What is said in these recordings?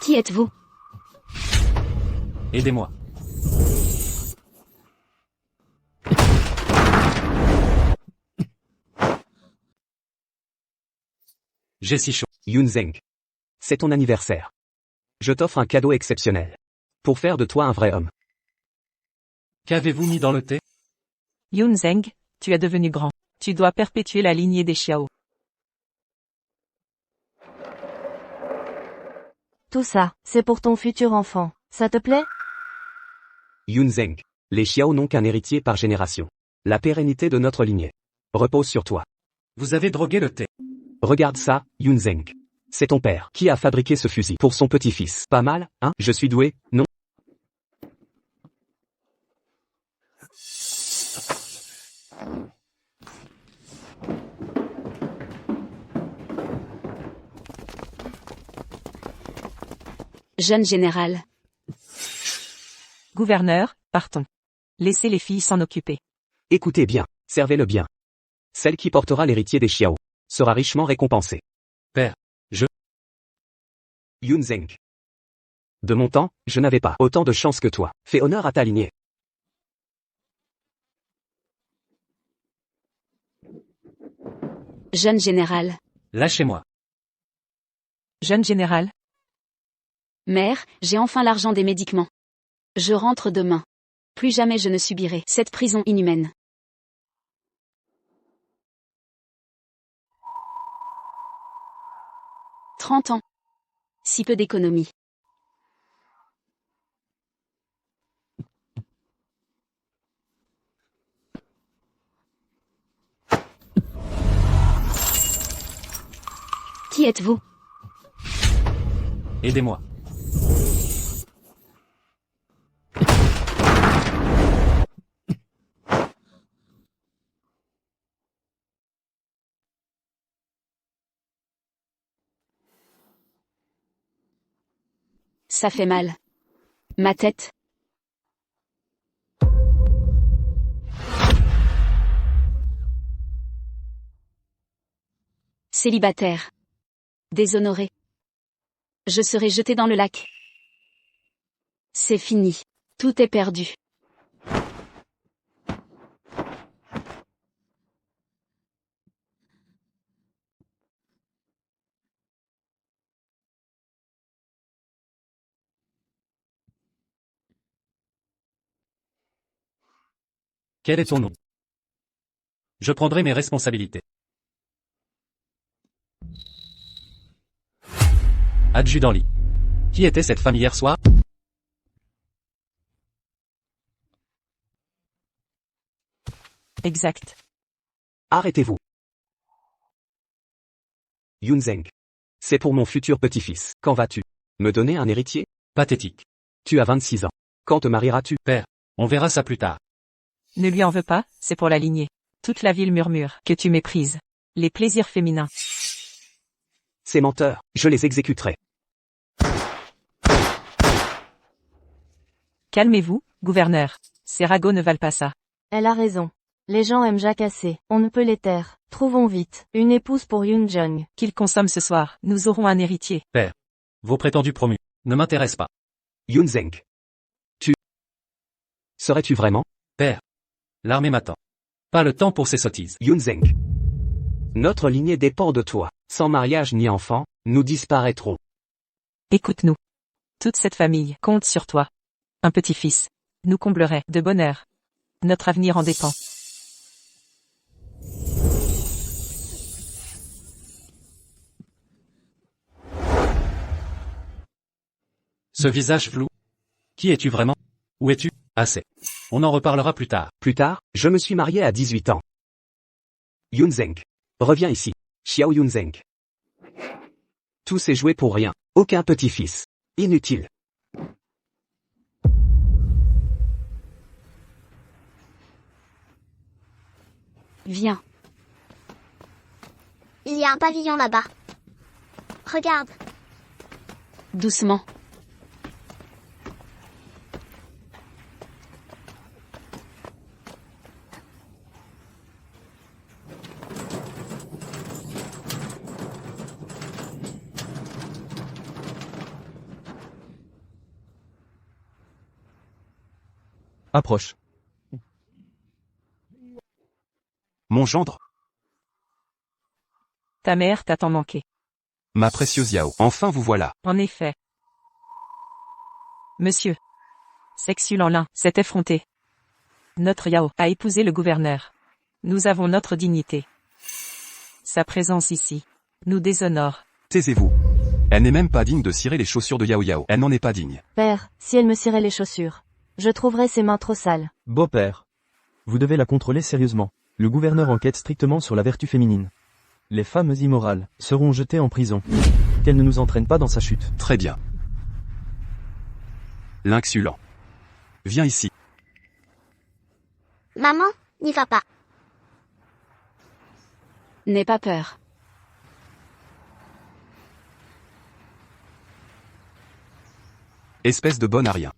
Qui êtes-vous? Aidez-moi. J'ai si chaud. Yunzeng. C'est ton anniversaire. Je t'offre un cadeau exceptionnel. Pour faire de toi un vrai homme. Qu'avez-vous mis dans le thé? Yunzeng, tu es devenu grand. Tu dois perpétuer la lignée des Xiao. Tout ça, c'est pour ton futur enfant. Ça te plaît? Yunzeng. Les Xiao n'ont qu'un héritier par génération. La pérennité de notre lignée repose sur toi. Vous avez drogué le thé. Regarde ça, Yunzeng. C'est ton père qui a fabriqué ce fusil pour son petit-fils. Pas mal, hein? Je suis doué, non? Jeune général. Gouverneur, partons. Laissez les filles s'en occuper. Écoutez bien, servez-le bien. Celle qui portera l'héritier des Xiao sera richement récompensée. Père, Yunzeng. De mon temps, je n'avais pas autant de chance que toi. Fais honneur à ta lignée. Jeune général. lâchez-moi. Jeune général, Mère, j'ai enfin l'argent des médicaments. Je rentre demain. Plus jamais je ne subirai cette prison inhumaine. « 30 ans. Si peu d'économie. Qui êtes-vous? Aidez-moi. Ça fait mal. Ma tête. Célibataire. Déshonoré. Je serai jeté dans le lac. C'est fini. Tout est perdu. Quel est ton nom? Je prendrai mes responsabilités. Adjudant Li. Qui était cette femme hier soir? exact. Arrêtez-vous. Yunzeng. C'est pour mon futur petit-fils. Quand vas-tu me donner un héritier? Pathétique. Tu as 26 ans. Quand te marieras-tu? Père, on verra ça plus tard. Ne lui en veux pas, c'est pour la lignée. Toute la ville murmure que tu méprises les plaisirs féminins. Ces menteurs, je les exécuterai. Calmez-vous, gouverneur. Ces ragots ne valent pas ça. Elle a raison. Les gens aiment jacasser. On ne peut les taire. Trouvons vite une épouse pour Yunjong. Qu'il consomme ce soir. Nous aurons un héritier. Père, vos prétendus promus ne m'intéressent pas. Yunzeng. Serais-tu vraiment? Père, l'armée m'attend. Pas le temps pour ces sottises. Yunzeng. Notre lignée dépend de toi. Sans mariage ni enfant, nous disparaîtrons. Écoute-nous. Toute cette famille compte sur toi. Un petit-fils nous comblerait de bonheur. Notre avenir en dépend. Ce visage flou. Qui es-tu vraiment? Où es-tu? Assez. On en reparlera plus tard. Plus tard, je me suis marié à 18 ans. Yunzeng. Reviens ici. Xiao Yunzeng. Tout s'est joué pour rien. Aucun petit-fils. Inutile. Viens. Il y a un pavillon là-bas. Regarde. Doucement. Approche. Mon gendre, Ta mère t'a tant manqué. ma précieuse Yao, enfin vous voilà. En effet. Monsieur. Sexulant l'un s'est effronté. Notre Yao a épousé le gouverneur. Nous avons notre dignité. Sa présence ici nous déshonore. Taisez-vous. Elle n'est même pas digne de cirer les chaussures de Yao Yao. Elle n'en est pas digne. Père, si elle me cirait les chaussures, je trouverais ses mains trop sales. Beau-père. Vous devez la contrôler sérieusement. Le gouverneur enquête strictement sur la vertu féminine. Les femmes immorales seront jetées en prison. Qu'elle ne nous entraîne pas dans sa chute. Très bien. L'inxulant. Viens ici. Maman, n'y va pas. N'aie pas peur. Espèce de bonne à rien.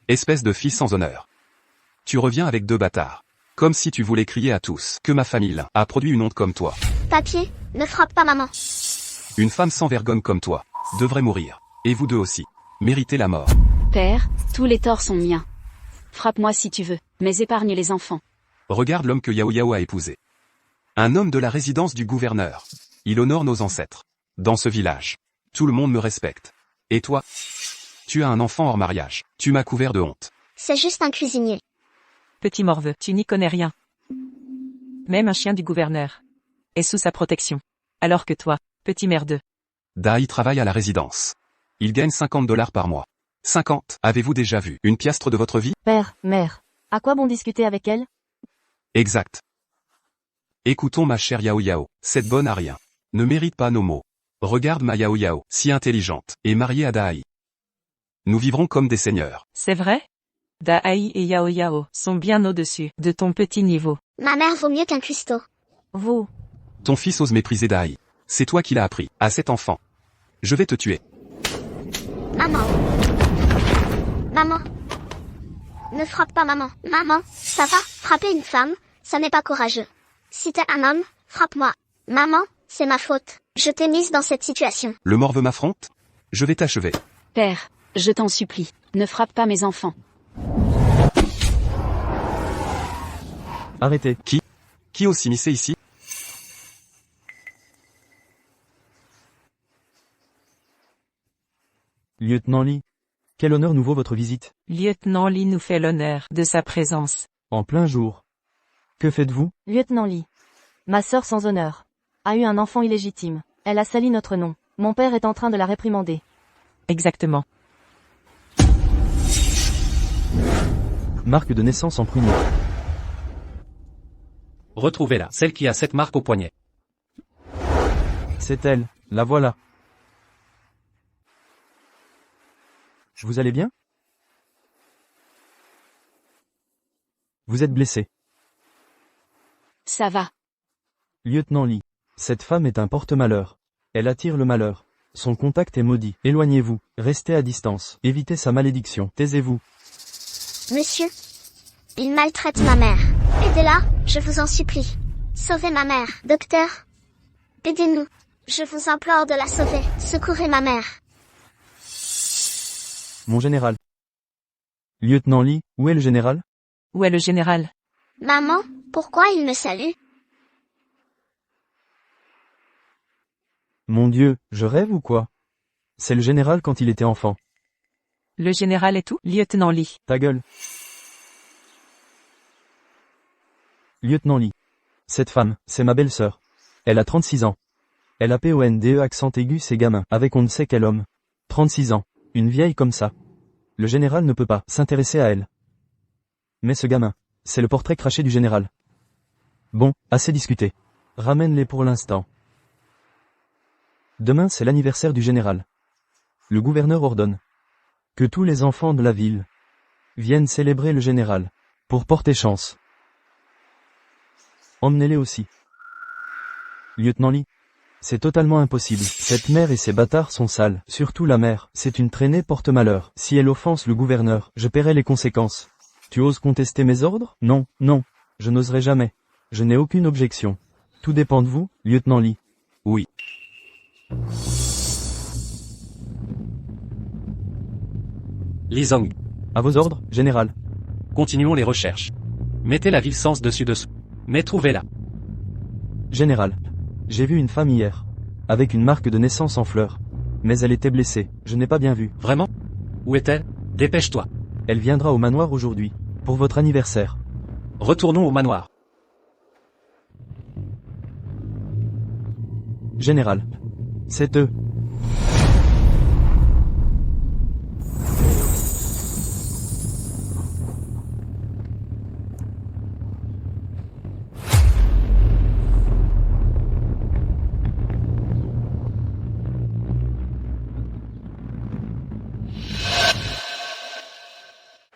Espèce de fille sans honneur. Tu reviens avec 2 bâtards. Comme si tu voulais crier à tous que ma famille a produit une honte comme toi. Papier, ne frappe pas maman. Une femme sans vergogne comme toi devrait mourir. Et vous deux aussi. Méritez la mort. Père, tous les torts sont miens. Frappe-moi si tu veux, mais épargne les enfants. Regarde l'homme que Yao Yao a épousé. Un homme de la résidence du gouverneur. Il honore nos ancêtres. Dans ce village, tout le monde me respecte. Et toi? Tu as un enfant hors mariage. Tu m'as couvert de honte. C'est juste un cuisinier. Petit morveux, tu n'y connais rien. Même un chien du gouverneur est sous sa protection. Alors que toi, petit merdeux. Dai travaille à la résidence. Il gagne $50 par mois. 50. Avez-vous déjà vu une piastre de votre vie? Père, mère, à quoi bon discuter avec elle? Exact. Écoutons ma chère Yao Yao. Cette bonne à rien ne mérite pas nos mots. Regarde ma Yao Yao, si intelligente, et mariée à Dai. Nous vivrons comme des seigneurs. C'est vrai? Dai et Yao Yao sont bien au-dessus de ton petit niveau. Ma mère vaut mieux qu'un cuistot. Vous, Ton fils ose mépriser Dai. C'est toi qui l'as appris à cet enfant. Je vais te tuer. Maman. Maman. Ne frappe pas maman. Maman, ça va, frapper une femme, ça n'est pas courageux. Si t'es un homme, frappe-moi. Maman, c'est ma faute. Je t'ai mise dans cette situation. Le morveux m'affronte? Je vais t'achever. Père, je t'en supplie, ne frappe pas mes enfants. Arrêtez. Qui ose s'immiscer ici? Lieutenant Lee. Quel honneur nous vaut votre visite? Lieutenant Lee nous fait l'honneur de sa présence. En plein jour. Que faites-vous? lieutenant Lee. Ma sœur sans honneur a eu un enfant illégitime. Elle a sali notre nom. Mon père est en train de la réprimander. Exactement. Marque de naissance en prunier. Retrouvez-la, celle qui a cette marque au poignet. C'est elle, la voilà. Vous allez bien? Vous êtes blessé. Ça va. Lieutenant Lee. Cette femme est un porte-malheur. Elle attire le malheur. Son contact est maudit. Éloignez-vous. Restez à distance. Évitez sa malédiction. Taisez-vous. Monsieur, il maltraite ma mère. Aidez-la, je vous en supplie. Sauvez ma mère. Docteur, aidez-nous. Je vous implore de la sauver. Secourez ma mère. Mon général. Lieutenant Lee, où est le général? Où est le général? Maman, pourquoi il me salue? Mon Dieu, je rêve ou quoi? C'est le général quand il était enfant. Le général est où? Lieutenant Lee. Ta gueule. Lieutenant Lee. Cette femme, c'est ma belle-sœur. Elle a 36 ans. Elle a PONDE accent aigu ses gamins, avec on ne sait quel homme. 36 ans. Une vieille comme ça. Le général ne peut pas s'intéresser à elle. Mais ce gamin, c'est le portrait craché du général. Bon, assez discuté. Ramène-les pour l'instant. Demain c'est l'anniversaire du général. Le gouverneur ordonne que tous les enfants de la ville viennent célébrer le général, pour porter chance. Emmenez-les aussi. Lieutenant Lee. C'est totalement impossible. Cette mère et ces bâtards sont sales. Surtout la mère. C'est une traînée porte-malheur. Si elle offense le gouverneur, je paierai les conséquences. Tu oses contester mes ordres? Non, non. Je n'oserai jamais. Je n'ai aucune objection. Tout dépend de vous, lieutenant Lee. Oui. Li Zong. À vos ordres, général. Continuons les recherches. Mettez la ville sens dessus. Mais trouvez-la. Général. J'ai vu une femme hier. Avec une marque de naissance en fleurs. Mais elle était blessée, je n'ai pas bien vu. Vraiment? Où est-elle? Dépêche-toi. Elle viendra au manoir aujourd'hui. Pour votre anniversaire. Retournons au manoir. Général. C'est eux.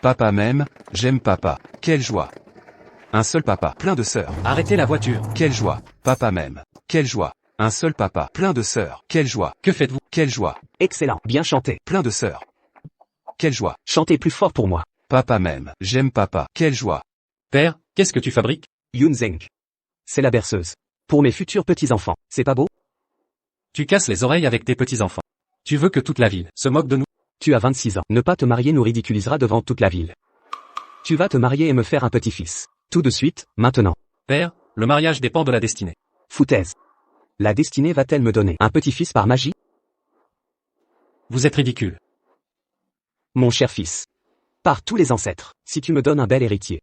Papa m'aime, j'aime papa. Quelle joie. Un seul papa, plein de sœurs. Arrêtez la voiture. Quelle joie. Papa m'aime. Quelle joie. Un seul papa, plein de sœurs. Quelle joie. Que faites-vous? Quelle joie. Excellent, bien chanté. Plein de sœurs. Quelle joie. Chantez plus fort pour moi. Papa m'aime, j'aime papa. Quelle joie. Père, qu'est-ce que tu fabriques? Yunzeng. C'est la berceuse. Pour mes futurs petits-enfants, c'est pas beau? Tu casses les oreilles avec tes petits-enfants. Tu veux que toute la ville se moque de nous? Tu as 26 ans. Ne pas te marier nous ridiculisera devant toute la ville. Tu vas te marier et me faire un petit-fils. Tout de suite, maintenant. Père, le mariage dépend de la destinée. Foutaise. La destinée va-t-elle me donner un petit-fils par magie? Vous êtes ridicule. Mon cher fils. Par tous les ancêtres, si tu me donnes un bel héritier.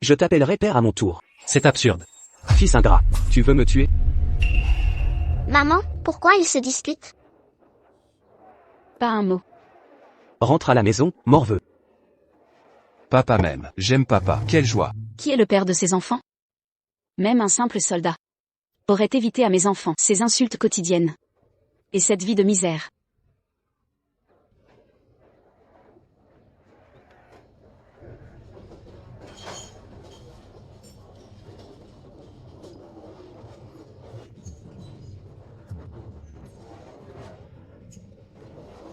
Je t'appellerai père à mon tour. C'est absurde. Fils ingrat, tu veux me tuer? Maman, pourquoi ils se disputent? Pas un mot. Rentre à la maison, morveux. Papa m'aime, j'aime papa. Quelle joie. Qui est le père de ces enfants? Même un simple soldat aurait évité à mes enfants ces insultes quotidiennes. Et cette vie de misère.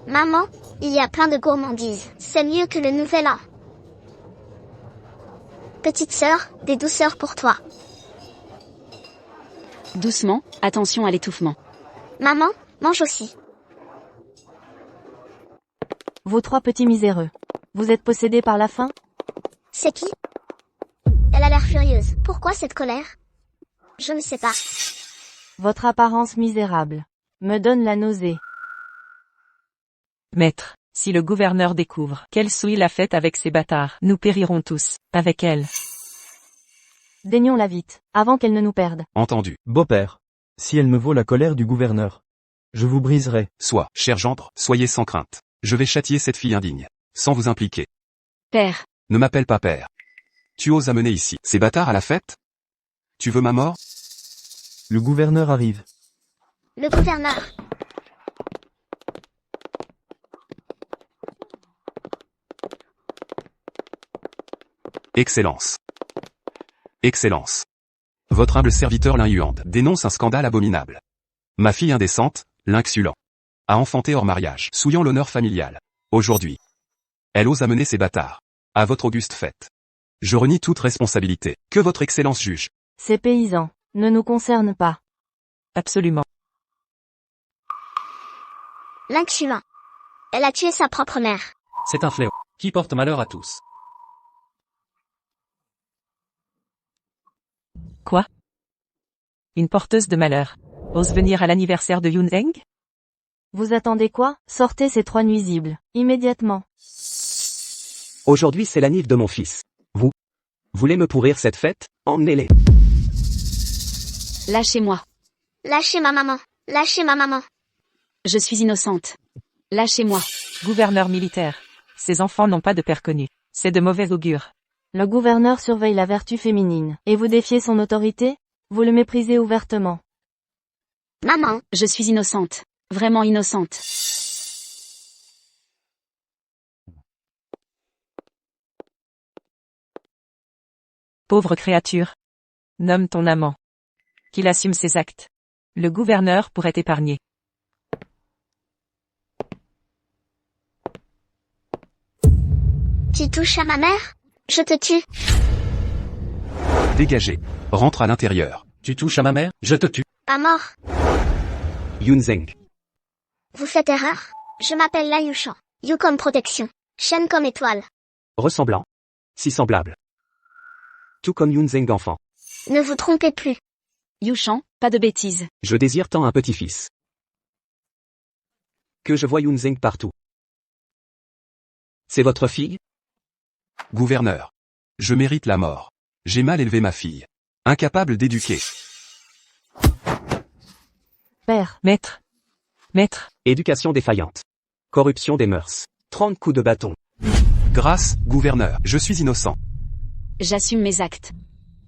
Maman, il y a plein de gourmandises. C'est mieux que le nouvel an. Petite sœur, des douceurs pour toi. Doucement, attention à l'étouffement. Maman, mange aussi. Vos 3 petits miséreux. Vous êtes possédés par la faim? C'est qui? Elle a l'air furieuse. Pourquoi cette colère? Je ne sais pas. Votre apparence misérable me donne la nausée. Maître, si le gouverneur découvre qu'elle souille la fête avec ces bâtards, nous périrons tous, avec elle. Daignons-la vite, avant qu'elle ne nous perde. Entendu. Beau-père. Si elle me vaut la colère du gouverneur. Je vous briserai. Soit, cher gendre, soyez sans crainte. Je vais châtier cette fille indigne. Sans vous impliquer. Père, Ne m'appelle pas père. Tu oses amener ici ces bâtards à la fête? Tu veux ma mort? Le gouverneur arrive. Le gouverneur. Excellence. Excellence. Votre humble serviteur Lin Yuan dénonce un scandale abominable. Ma fille indécente, l'inxulant, a enfanté hors mariage, souillant l'honneur familial. Aujourd'hui, elle ose amener ces bâtards à votre auguste fête. Je renie toute responsabilité. Que votre excellence juge. Ces paysans ne nous concernent pas. Absolument. L'inxulant. Elle a tué sa propre mère. C'est un fléau qui porte malheur à tous. Quoi? Une porteuse de malheur ose venir à l'anniversaire de Yunzeng? Vous attendez quoi? Sortez ces 3 nuisibles, immédiatement. Aujourd'hui c'est l'anniv de mon fils. Vous voulez me pourrir cette fête? Emmenez-les. lâchez-moi. Lâchez ma maman. Lâchez ma maman. Je suis innocente. Lâchez-moi. Gouverneur militaire. Ces enfants n'ont pas de père connu. C'est de mauvais augure. Le gouverneur surveille la vertu féminine. Et vous défiez son autorité? Vous le méprisez ouvertement. Maman. Je suis innocente. Vraiment innocente. Pauvre créature. Nomme ton amant. Qu'il assume ses actes. Le gouverneur pourrait épargner. Tu touches à ma mère? Je te tue. Dégagez. Rentre à l'intérieur. Tu touches à ma mère, je te tue. À mort. Yunzeng. Vous faites erreur. Je m'appelle Layushan. You comme protection. Chaîne comme étoile. Ressemblant. Si semblable. Tout comme Yunzeng enfant. Ne vous trompez plus. Yushan, pas de bêtises. Je désire tant un petit-fils. Que je vois Yunzeng partout. C'est votre fille? Gouverneur. Je mérite la mort. J'ai mal élevé ma fille. Incapable d'éduquer. Père, Maître. Maître. Éducation défaillante. Corruption des mœurs. 30 coups de bâton. Grâce, gouverneur. Je suis innocent. J'assume mes actes.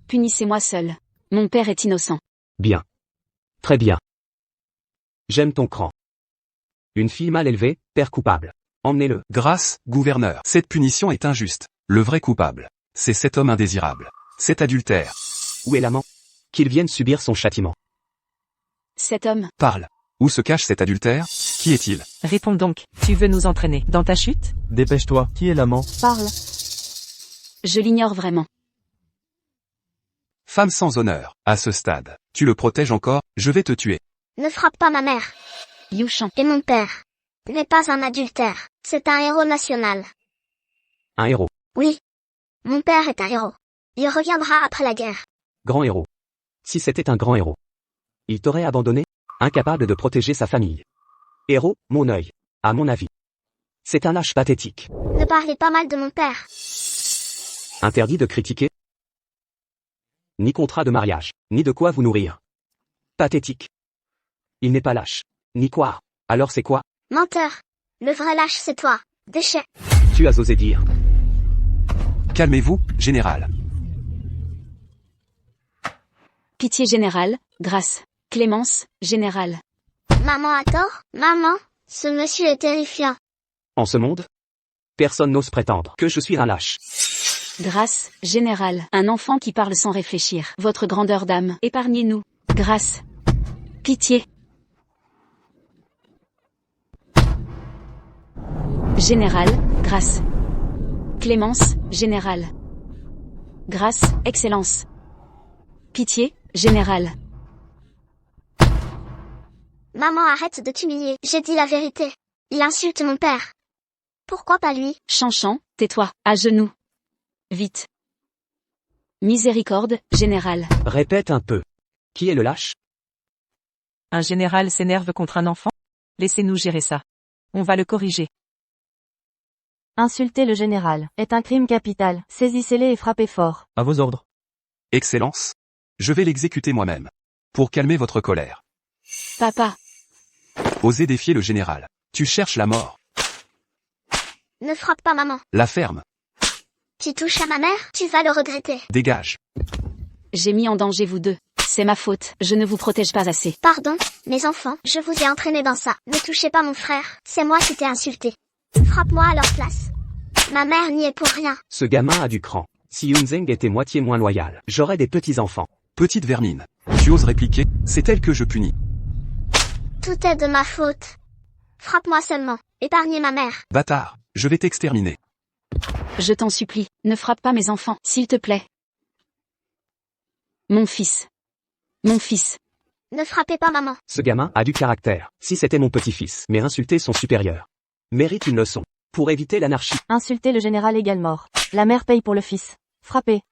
Punissez-moi seul. Mon père est innocent. Bien. Très bien. J'aime ton cran. Une fille mal élevée, père coupable. Emmenez-le. Grâce, gouverneur. Cette punition est injuste. Le vrai coupable, c'est cet homme indésirable. Cet adultère. Où est l'amant? Qu'il vienne subir son châtiment. Cet homme, Parle. Où se cache cet adultère? Qui est-il? Réponds donc. Tu veux nous entraîner dans ta chute? Dépêche-toi, qui est l'amant? parle. je l'ignore vraiment. Femme sans honneur. À ce stade, tu le protèges encore? Je vais te tuer. Ne frappe pas ma mère. Yushan, Et mon père. N'est pas un adultère. C'est un héros national. Un héros. Oui. Mon père est un héros. Il reviendra après la guerre. Grand héros. Si c'était un grand héros. Il t'aurait abandonné? Incapable de protéger sa famille. Héros, mon œil. À mon avis. C'est un lâche pathétique. Ne parlez pas mal de mon père. Interdit de critiquer? Ni contrat de mariage, ni de quoi vous nourrir. Pathétique. Il n'est pas lâche. Ni quoi. Alors c'est quoi? Menteur. Le vrai lâche c'est toi. Déchet. Tu as osé dire. Calmez-vous, général. pitié générale, grâce. Clémence, générale. Maman a tort? Maman, ce monsieur est terrifiant. En ce monde? Personne n'ose prétendre que je suis un lâche. Grâce, générale. Un enfant qui parle sans réfléchir. Votre grandeur d'âme, épargnez-nous. Grâce. Pitié. Générale, grâce. Clémence, générale. Grâce, excellence. Pitié, générale. Maman arrête de t'humilier. J'ai dit la vérité. Il insulte mon père. Pourquoi pas lui? Chanchan, tais-toi, à genoux. Vite. Miséricorde, générale. Répète un peu. Qui est le lâche? Un général s'énerve contre un enfant? Laissez-nous gérer ça. On va le corriger. Insulter le général est un crime capital. Saisissez-les et frappez fort. À vos ordres. Excellence. Je vais l'exécuter moi-même. Pour calmer votre colère. Papa. Osez défier le général. Tu cherches la mort. Ne frappe pas maman. La ferme. Tu touches à ma mère, tu vas le regretter. Dégage. J'ai mis en danger vous deux. C'est ma faute, je ne vous protège pas assez. Pardon, mes enfants, je vous ai entraîné dans ça. Ne touchez pas mon frère, c'est moi qui t'ai insulté. Frappe-moi à leur place. Ma mère n'y est pour rien. Ce gamin a du cran. Si Yunzeng était moitié moins loyal, j'aurais des petits-enfants. Petite vermine. Tu oses répliquer? C'est elle que je punis. Tout est de ma faute. Frappe-moi seulement. Épargnez ma mère. Bâtard. Je vais t'exterminer. Je t'en supplie, ne frappe pas mes enfants, s'il te plaît. Mon fils. Mon fils. Ne frappez pas maman. Ce gamin a du caractère. Si c'était mon petit-fils, mais insulter son supérieur. Mérite une leçon. Pour éviter l'anarchie. Insulter le général égale mort. La mère paye pour le fils. Frappez.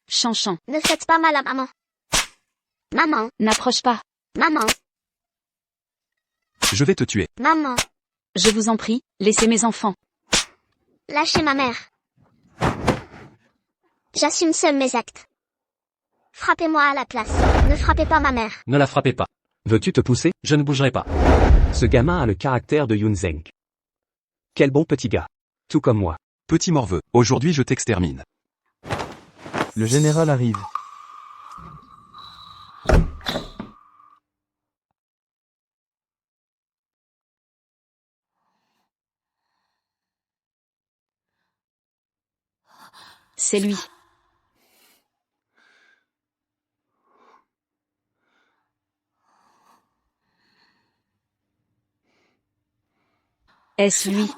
Chanchan. Ne faites pas mal à maman. Maman, N'approche pas. maman, Je vais te tuer. maman. Je vous en prie, laissez mes enfants. Lâchez ma mère. J'assume seul mes actes. Frappez-moi à la place. Ne frappez pas ma mère. Ne la frappez pas. Veux-tu te pousser? Je ne bougerai pas. Ce gamin a le caractère de Yunzeng. Quel bon petit gars. Tout comme moi. Petit morveux. Aujourd'hui je t'extermine. Le général arrive. C'est lui. Est-ce lui?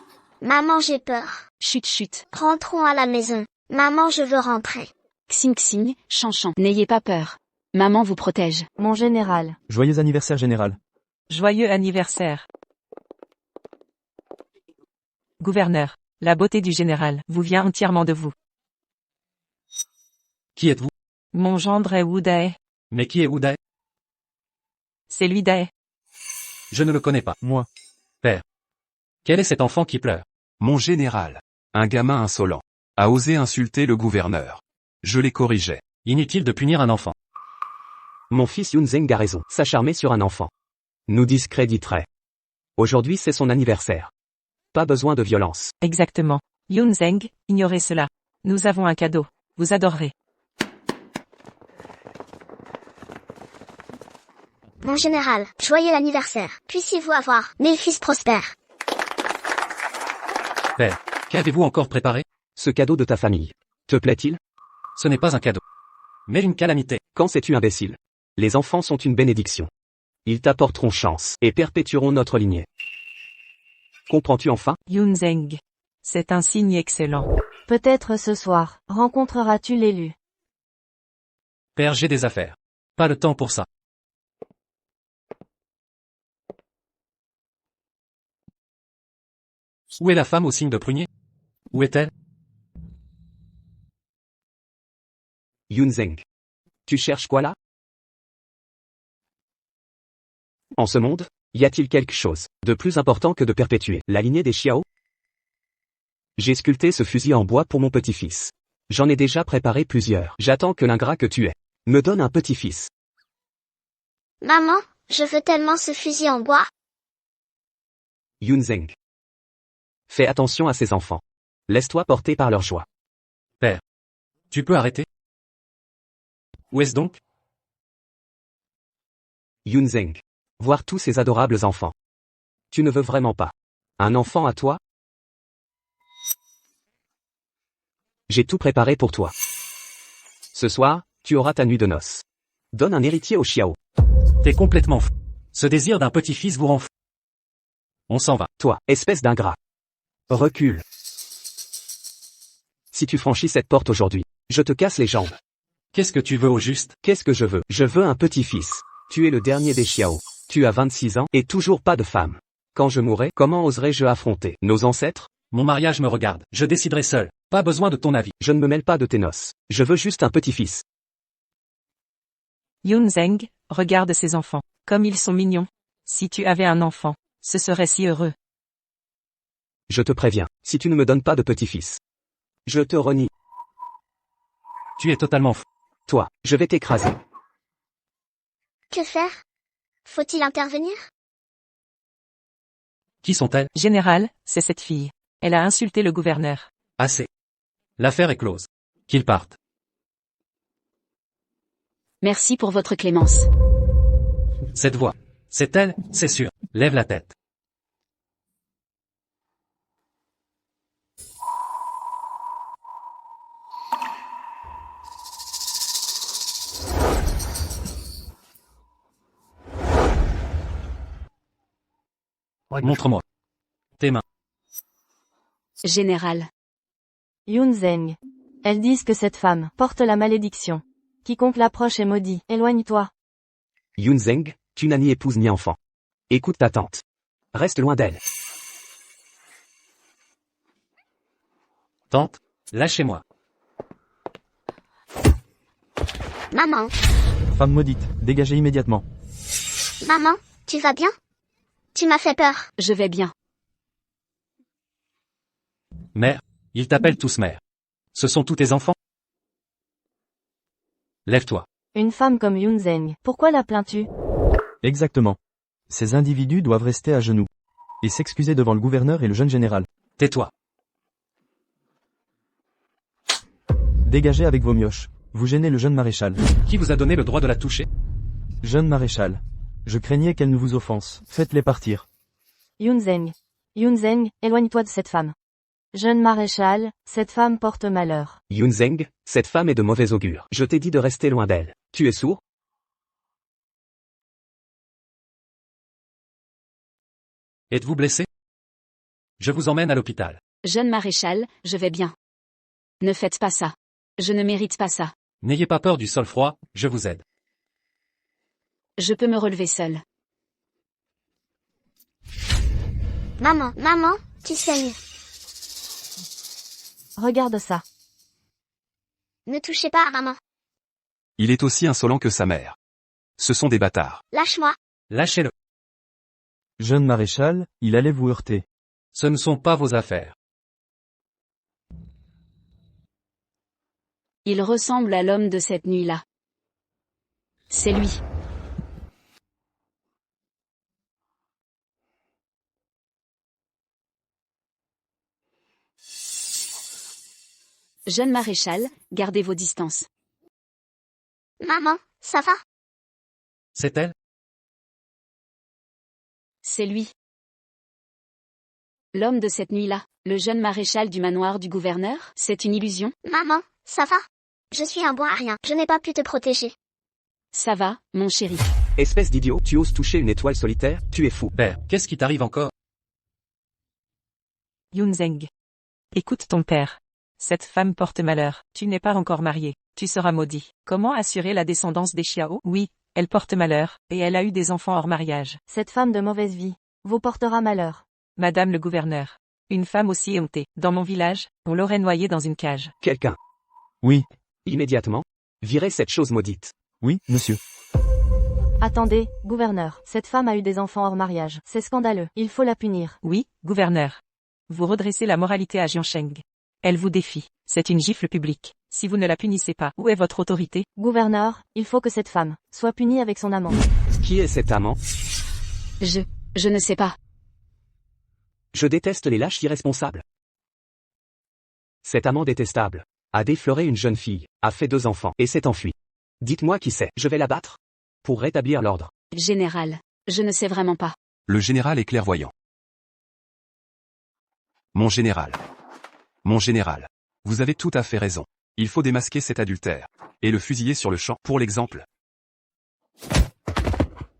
Maman, j'ai peur. Chut chut. Rentrons à la maison. Maman, je veux rentrer. Xing xing, Chanchan. N'ayez pas peur. Maman vous protège. Mon général. Joyeux anniversaire général. Joyeux anniversaire. Gouverneur, la beauté du général vous vient entièrement de vous. Qui êtes-vous? Mon gendre est Woudae. Mais qui est Uday? C'est lui Dae. Je ne le connais pas. Moi. Quel est cet enfant qui pleure? Mon général, un gamin insolent, a osé insulter le gouverneur. Je l'ai corrigé. Inutile de punir un enfant. Mon fils Yunzeng a raison. S'acharner sur un enfant nous discréditerait. Aujourd'hui c'est son anniversaire. Pas besoin de violence. Exactement. Yunzeng, ignorez cela. Nous avons un cadeau. Vous adorerez. Mon général, joyeux anniversaire. Puissiez-vous avoir 1000 fils prospères. Père, qu'avez-vous encore préparé? Ce cadeau de ta famille. Te plaît-il? Ce n'est pas un cadeau, mais une calamité. Quand sais-tu imbécile? Les enfants sont une bénédiction. Ils t'apporteront chance et perpétueront notre lignée. Comprends-tu enfin? Yunzeng. C'est un signe excellent. Peut-être ce soir, rencontreras-tu l'élu. Père, j'ai des affaires. Pas le temps pour ça. Où est la femme au signe de prunier? Où est-elle? Yunzeng. Tu cherches quoi là? En ce monde, y a-t-il quelque chose de plus important que de perpétuer la lignée des Xiao? J'ai sculpté ce fusil en bois pour mon petit-fils. J'en ai déjà préparé plusieurs. J'attends que l'ingrat que tu es me donne un petit-fils. Maman, je veux tellement ce fusil en bois. Yunzeng. Fais attention à ces enfants. Laisse-toi porter par leur joie. Père, tu peux arrêter? Où est-ce donc? Yunzeng. Voir tous ces adorables enfants. Tu ne veux vraiment pas un enfant à toi? J'ai tout préparé pour toi. Ce soir, tu auras ta nuit de noces. Donne un héritier au Xiao. T'es complètement fou. Ce désir d'un petit-fils vous rend fou. On s'en va. Toi, espèce d'ingrat. Recule. Si tu franchis cette porte aujourd'hui, je te casse les jambes. Qu'est-ce que tu veux au juste? Qu'est-ce que je veux? Je veux un petit-fils. Tu es le dernier des Xiao. Tu as 26 ans et toujours pas de femme. Quand je mourrai, comment oserais-je affronter nos ancêtres? Mon mariage me regarde. Je déciderai seul. Pas besoin de ton avis. Je ne me mêle pas de tes noces. Je veux juste un petit-fils. Yunzeng, regarde ces enfants. Comme ils sont mignons. Si tu avais un enfant, ce serait si heureux. Je te préviens, si tu ne me donnes pas de petit-fils, je te renie. Tu es totalement fou. Toi, je vais t'écraser. Que faire? Faut-il intervenir? Qui sont-elles? Général, c'est cette fille. Elle a insulté le gouverneur. Assez. L'affaire est close. Qu'ils partent. Merci pour votre clémence. Cette voix. C'est elle, c'est sûr. Lève la tête. Montre-moi tes mains. Général. Yunzeng. Elles disent que cette femme porte la malédiction. Quiconque l'approche est maudit. Éloigne-toi. Yunzeng, tu n'as ni épouse ni enfant. Écoute ta tante. Reste loin d'elle. Tante, lâchez-moi. Maman, Femme maudite, dégagez immédiatement. maman, tu vas bien? Tu m'as fait peur. Je vais bien. Mère, ils t'appellent tous mère. Ce sont tous tes enfants? Lève-toi. Une femme comme Yunzeng. Pourquoi la plains-tu? Exactement. Ces individus doivent rester à genoux. Et s'excuser devant le gouverneur et le jeune général. Tais-toi. Dégagez avec vos mioches. Vous gênez le jeune maréchal. Qui vous a donné le droit de la toucher? Jeune maréchal. Je craignais qu'elle ne vous offense. Faites-les partir. Yunzeng. Yunzeng, éloigne-toi de cette femme. Jeune maréchal, cette femme porte malheur. Yunzeng, cette femme est de mauvais augure. Je t'ai dit de rester loin d'elle. Tu es sourd? Êtes-vous blessé? Je vous emmène à l'hôpital. Jeune maréchal, je vais bien. Ne faites pas ça. Je ne mérite pas ça. N'ayez pas peur du sol froid, je vous aide. Je peux me relever seul. Maman, tu saignes. Regarde ça. Ne touchez pas à maman. Il est aussi insolent que sa mère. Ce sont des bâtards. Lâche-moi. Lâchez-le. Jeune maréchal, il allait vous heurter. Ce ne sont pas vos affaires. Il ressemble à l'homme de cette nuit-là. C'est lui. Jeune maréchal, gardez vos distances. Maman, ça va? C'est elle? C'est lui. L'homme de cette nuit-là, le jeune maréchal du manoir du gouverneur, c'est une illusion? Maman, ça va? Je suis un bon à rien. Je n'ai pas pu te protéger. Ça va, mon chéri. Espèce d'idiot, tu oses toucher une étoile solitaire, tu es fou. Père, qu'est-ce qui t'arrive encore? Yunzeng. Écoute ton père. Cette femme porte malheur. Tu n'es pas encore marié. Tu seras maudit. Comment assurer la descendance des Xiao? Oui, elle porte malheur, et elle a eu des enfants hors mariage. Cette femme de mauvaise vie vous portera malheur. Madame le gouverneur. Une femme aussi éhontée. Dans mon village, on l'aurait noyée dans une cage. Quelqu'un. Oui, Immédiatement. Virez cette chose maudite. oui, monsieur. Attendez, gouverneur. Cette femme a eu des enfants hors mariage. C'est scandaleux. Il faut la punir. Oui, gouverneur. Vous redressez la moralité à Jiansheng. Elle vous défie. C'est une gifle publique. Si vous ne la punissez pas, où est votre autorité? Gouverneur, il faut que cette femme soit punie avec son amant. Qui est cet amant? Je ne sais pas. Je déteste les lâches irresponsables. Cet amant détestable a défloré une jeune fille, a fait 2 enfants, et s'est enfui. Dites-moi qui c'est, je vais la battre. Pour rétablir l'ordre. Général, je ne sais vraiment pas. Le général est clairvoyant. Mon général. Mon général. Vous avez tout à fait raison. Il faut démasquer cet adultère. Et le fusiller sur le champ, pour l'exemple.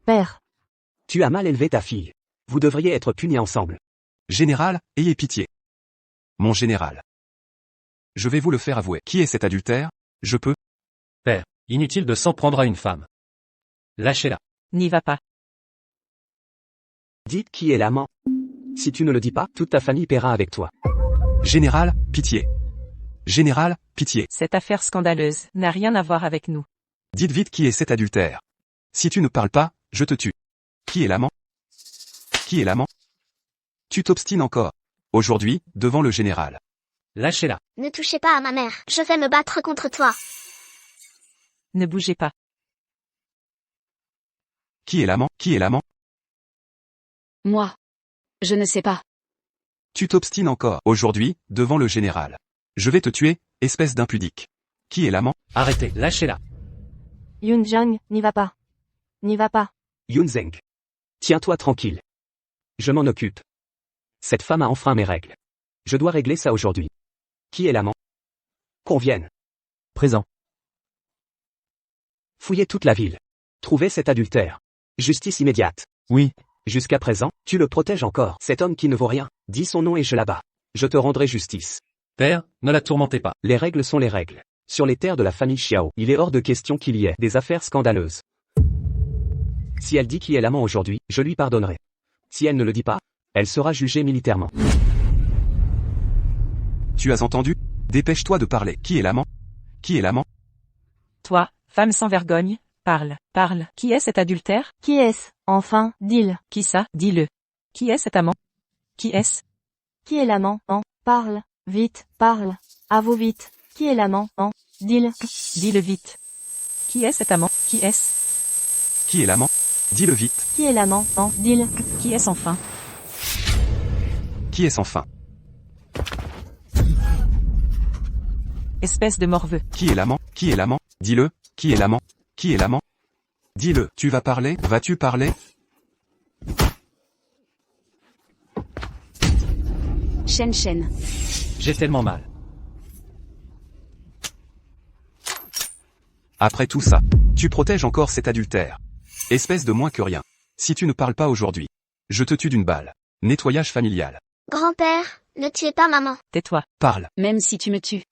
Père, Tu as mal élevé ta fille. Vous devriez être punis ensemble. Général, ayez pitié. Mon général. Je vais vous le faire avouer. Qui est cet adultère? Je peux? Père, inutile de s'en prendre à une femme. Lâchez-la. N'y va pas. Dites qui est l'amant. Si tu ne le dis pas, toute ta famille paiera avec toi. Général, pitié. Général, pitié. Cette affaire scandaleuse n'a rien à voir avec nous. Dites vite qui est cet adultère. Si tu ne parles pas, je te tue. Qui est l'amant? Qui est l'amant? Tu t'obstines encore. Aujourd'hui, devant le général. Lâchez-la. Ne touchez pas à ma mère. Je vais me battre contre toi. Ne bougez pas. Qui est l'amant? Qui est l'amant? Moi. Je ne sais pas. Tu t'obstines encore. Aujourd'hui, devant le général. Je vais te tuer, espèce d'impudique. Qui est l'amant? Arrêtez, lâchez-la. Yun Zhang, n'y va pas. N'y va pas. Yunzeng. Tiens-toi tranquille. Je m'en occupe. Cette femme a enfreint mes règles. Je dois régler ça aujourd'hui. Qui est l'amant? Qu'on vienne. Présent. Fouillez toute la ville. Trouvez cet adultère. Justice immédiate. Oui, Jusqu'à présent, tu le protèges encore. Cet homme qui ne vaut rien. Dis son nom et je l'abats. Je te rendrai justice. Père, ne la tourmentez pas. Les règles sont les règles. Sur les terres de la famille Xiao, il est hors de question qu'il y ait des affaires scandaleuses. Si elle dit qui est l'amant aujourd'hui, je lui pardonnerai. Si elle ne le dit pas, elle sera jugée militairement. Tu as entendu? Dépêche-toi de parler. Qui est l'amant? Qui est l'amant? Toi, femme sans vergogne, parle, parle. Qui est cet adultère? Qui est-ce? Enfin, dis-le. Qui ça? Dis-le. Qui est cet amant? Qui est-ce? Qui est l'amant? Parle. Vite, parle. Avoue vite. Qui est l'amant? Dis-le. Dis-le vite. Qui est cet amant? Qui est-ce? Qui est l'amant? Dis-le vite. Qui est l'amant? Dis-le. Qui est-ce enfin? Qui est sans fin? Espèce de morveux. Qui est l'amant? Qui est l'amant? Dis-le. Qui est l'amant? Qui est l'amant? Dis-le. Tu vas parler? Vas-tu parler? Shen. J'ai tellement mal. Après tout ça, tu protèges encore cet adultère. Espèce de moins que rien. Si tu ne parles pas aujourd'hui, je te tue d'une balle. Nettoyage familial. Grand-père, ne tuez pas maman. Tais-toi. Parle. Même si tu me tues.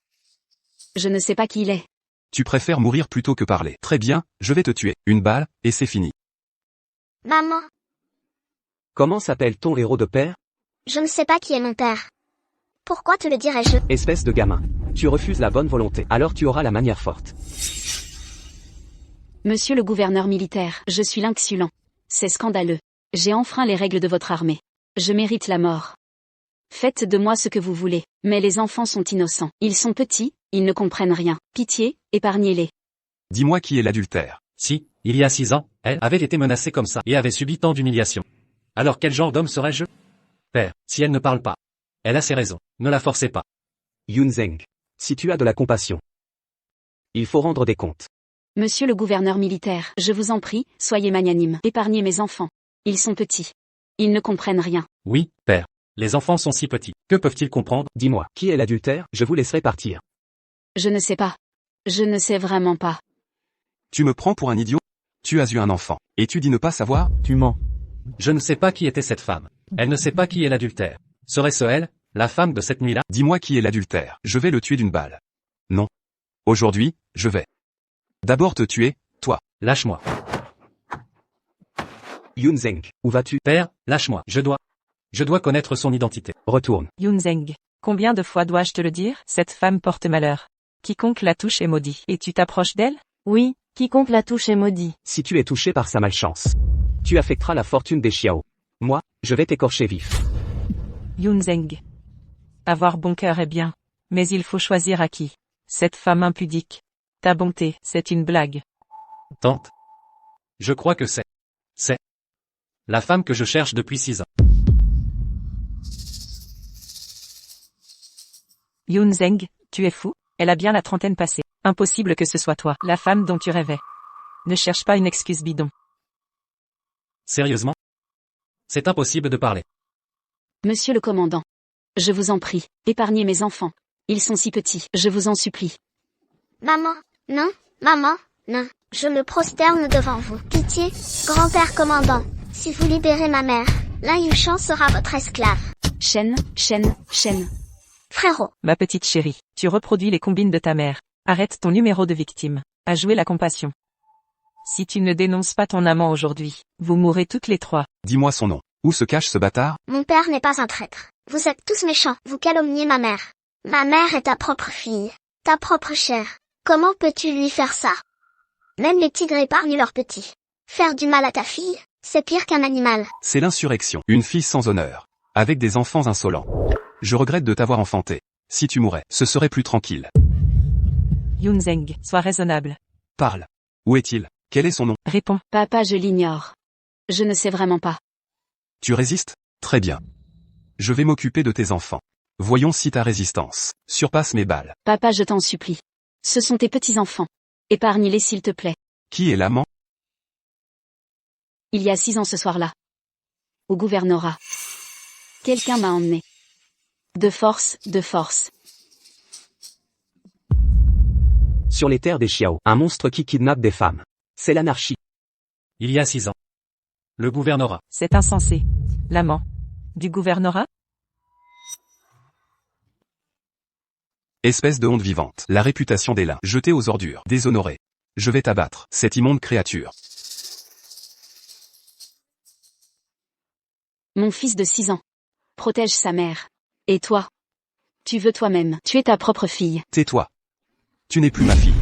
Je ne sais pas qui il est. Tu préfères mourir plutôt que parler. Très bien, je vais te tuer. Une balle, et c'est fini. Maman, Comment s'appelle ton héros de père? je ne sais pas qui est mon père. Pourquoi te le dirais-je? Espèce de gamin. Tu refuses la bonne volonté, alors tu auras la manière forte. Monsieur le gouverneur militaire, je suis l'inxulant. C'est scandaleux. J'ai enfreint les règles de votre armée. Je mérite la mort. Faites de moi ce que vous voulez, mais les enfants sont innocents. Ils sont petits, ils ne comprennent rien. Pitié, épargnez-les. Dis-moi qui est l'adultère. Si, il y a 6 ans, elle avait été menacée comme ça et avait subi tant d'humiliations. Alors quel genre d'homme serais-je? Père, si elle ne parle pas. Elle a ses raisons, ne la forcez pas. Yunzeng. Si tu as de la compassion. Il faut rendre des comptes. Monsieur le gouverneur militaire, je vous en prie, soyez magnanime. Épargnez mes enfants. Ils sont petits. Ils ne comprennent rien. Oui, père. Les enfants sont si petits. Que peuvent-ils comprendre? Dis-moi, qui est l'adultère? Je vous laisserai partir. Je ne sais pas. Je ne sais vraiment pas. Tu me prends pour un idiot? Tu as eu un enfant. Et tu dis ne pas savoir? Tu mens. Je ne sais pas qui était cette femme. Elle ne sait pas qui est l'adultère. Serait-ce elle, la femme de cette nuit-là? Dis-moi qui est l'adultère. Je vais le tuer d'une balle. Non. Aujourd'hui, je vais d'abord te tuer, toi. Lâche-moi. Yunzeng, où vas-tu? Père, lâche-moi. Je dois connaître son identité. Retourne. Yunzeng. Combien de fois dois-je te le dire? Cette femme porte malheur. Quiconque la touche est maudit. Et tu t'approches d'elle? Oui, quiconque la touche est maudit. Si tu es touché par sa malchance, tu affecteras la fortune des Xiao. Moi, je vais t'écorcher vif. Yunzeng. Avoir bon cœur est bien. Mais il faut choisir à qui. Cette femme impudique. Ta bonté, c'est une blague. Tante. Je crois que c'est la femme que je cherche depuis 6 ans. Yunzeng, tu es fou? Elle a bien la trentaine passée. Impossible que ce soit toi, la femme dont tu rêvais. Ne cherche pas une excuse bidon. Sérieusement? C'est impossible de parler. Monsieur le commandant. Je vous en prie, épargnez mes enfants. Ils sont si petits, je vous en supplie. Maman, non, je me prosterne devant vous. Pitié, grand-père commandant, si vous libérez ma mère, Lin Yushan sera votre esclave. Chen. Frérot, Ma petite chérie, tu reproduis les combines de ta mère. Arrête ton numéro de victime. À jouer la compassion. Si tu ne dénonces pas ton amant aujourd'hui, vous mourrez toutes les trois. Dis-moi son nom. Où se cache ce bâtard? mon père n'est pas un traître. Vous êtes tous méchants, vous calomniez ma mère. Ma mère est ta propre fille, ta propre chair. Comment peux-tu lui faire ça? Même les tigres épargnent leurs petits. Faire du mal à ta fille, c'est pire qu'un animal. C'est l'insurrection. Une fille sans honneur. Avec des enfants insolents. Je regrette de t'avoir enfanté. Si tu mourais, ce serait plus tranquille. Yunzeng, sois raisonnable. Parle. Où est-il? Quel est son nom? Réponds. Papa, je l'ignore. Je ne sais vraiment pas. Tu résistes? Très bien. Je vais m'occuper de tes enfants. Voyons si ta résistance surpasse mes balles. Papa, je t'en supplie. Ce sont tes petits-enfants. Épargne-les s'il te plaît. Qui est l'amant? Il y a 6 ans ce soir-là. Au gouvernorat. Quelqu'un m'a emmené. De force. Sur les terres des Xiao, un monstre qui kidnappe des femmes. C'est l'anarchie. Il y a 6 ans. Le gouvernorat. C'est insensé. L'amant. Du gouvernorat? Espèce de honte vivante. La réputation des lins. Jetée aux ordures. Déshonoré. Je vais t'abattre, cette immonde créature. Mon fils de 6 ans. Protège sa mère. Et toi? Tu veux toi-même tuer ta propre fille. Tais-toi. Tu n'es plus ma fille.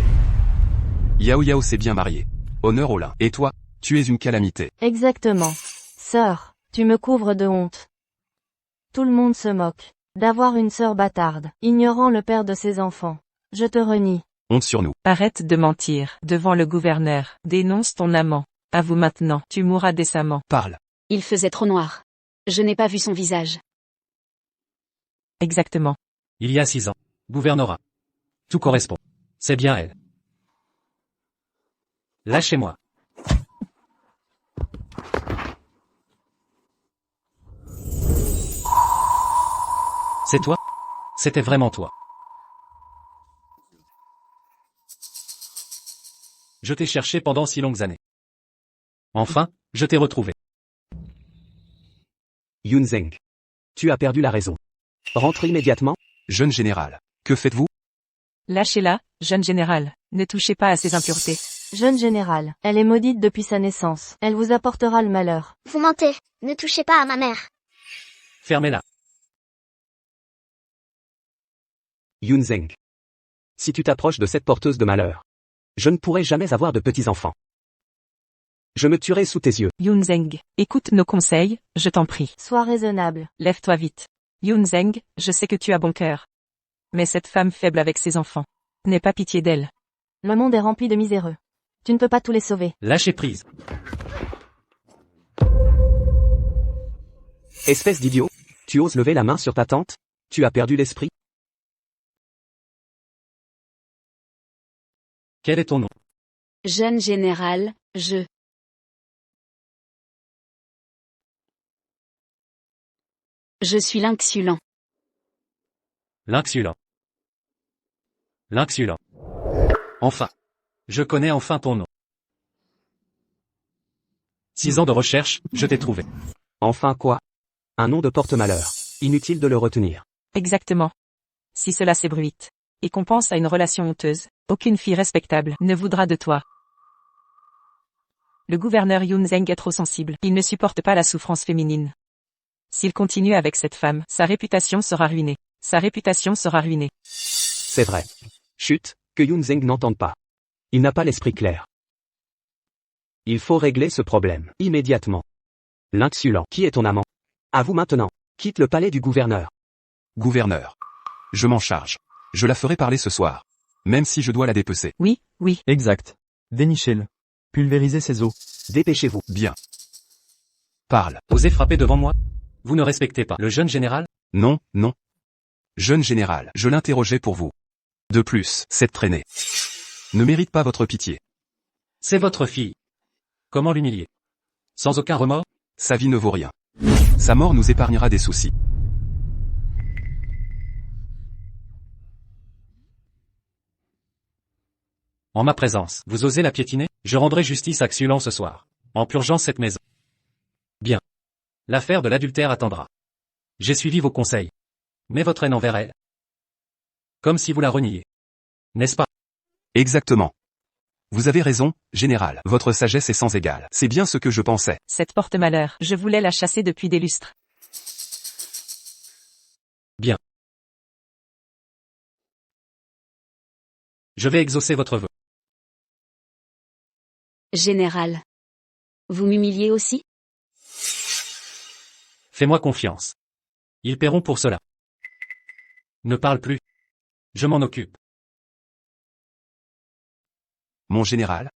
Yao Yao s'est bien marié. Honneur au lin. Et toi, tu es une calamité. Exactement. Sœur, tu me couvres de honte. Tout le monde se moque d'avoir une sœur bâtarde, ignorant le père de ses enfants. Je te renie. Honte sur nous. Arrête de mentir devant le gouverneur. Dénonce ton amant. Avoue maintenant, tu mourras décemment. Parle. Il faisait trop noir. Je n'ai pas vu son visage. Exactement. Il y a 6 ans. Gouvernorat. Tout correspond. C'est bien elle. Lâchez-moi. C'est toi? C'était vraiment toi. Je t'ai cherché pendant si longues années. Enfin, je t'ai retrouvé. Yunzeng. Tu as perdu la raison. Rentre immédiatement. Jeune général. Que faites-vous? Lâchez-la, jeune général. Ne touchez pas à ses impuretés. Jeune général, elle est maudite depuis sa naissance. Elle vous apportera le malheur. Vous mentez, ne touchez pas à ma mère. Fermez-la. Yun Zeng. Si tu t'approches de cette porteuse de malheur, je ne pourrai jamais avoir de petits-enfants. Je me tuerai sous tes yeux. Yun Zeng, écoute nos conseils, je t'en prie. Sois raisonnable. Lève-toi vite. Yun Zeng, je sais que tu as bon cœur. Mais cette femme faible avec ses enfants. N'aie pas pitié d'elle. Le monde est rempli de miséreux. Tu ne peux pas tous les sauver. Lâchez prise. Espèce d'idiot, tu oses lever la main sur ta tante? Tu as perdu l'esprit? Quel est ton nom? Jeune général, je. Je suis l'inxulant. L'inxulant. L'inxulant. Enfin. Je connais enfin ton nom. 6 ans de recherche, je t'ai trouvé. Enfin quoi? Un nom de porte-malheur. Inutile de le retenir. Exactement. Si cela s'ébruite, et qu'on pense à une relation honteuse, aucune fille respectable ne voudra de toi. Le gouverneur Yun Zeng est trop sensible. Il ne supporte pas la souffrance féminine. S'il continue avec cette femme, sa réputation sera ruinée. Sa réputation sera ruinée. C'est vrai. Chut, que Yun Zeng n'entende pas. Il n'a pas l'esprit clair. Il faut régler ce problème, immédiatement. L'inxulant, qui est ton amant? À vous maintenant. Quitte le palais du gouverneur. Gouverneur. Je m'en charge. Je la ferai parler ce soir. Même si je dois la dépecer. Oui, oui. Exact. Dénichez-le. Pulvérisez ses os. Dépêchez-vous. Bien. Parle. Osez frapper devant moi? Vous ne respectez pas le jeune général? Non, non. Jeune général, je l'interrogeais pour vous. De plus, cette traînée ne mérite pas votre pitié. C'est votre fille. Comment l'humilier? Sans aucun remords? Sa vie ne vaut rien. Sa mort nous épargnera des soucis. En ma présence, vous osez la piétiner? Je rendrai justice à Xulan ce soir, en purgeant cette maison. Bien. L'affaire de l'adultère attendra. J'ai suivi vos conseils. Mais votre haine envers elle? Comme si vous la reniez. N'est-ce pas? Exactement. Vous avez raison, général. Votre sagesse est sans égale. C'est bien ce que je pensais. Cette porte-malheur, je voulais la chasser depuis des lustres. Bien. Je vais exaucer votre vœu. Général. Vous m'humiliez aussi? Fais-moi confiance. Ils paieront pour cela. Ne parle plus. Je m'en occupe. Mon général?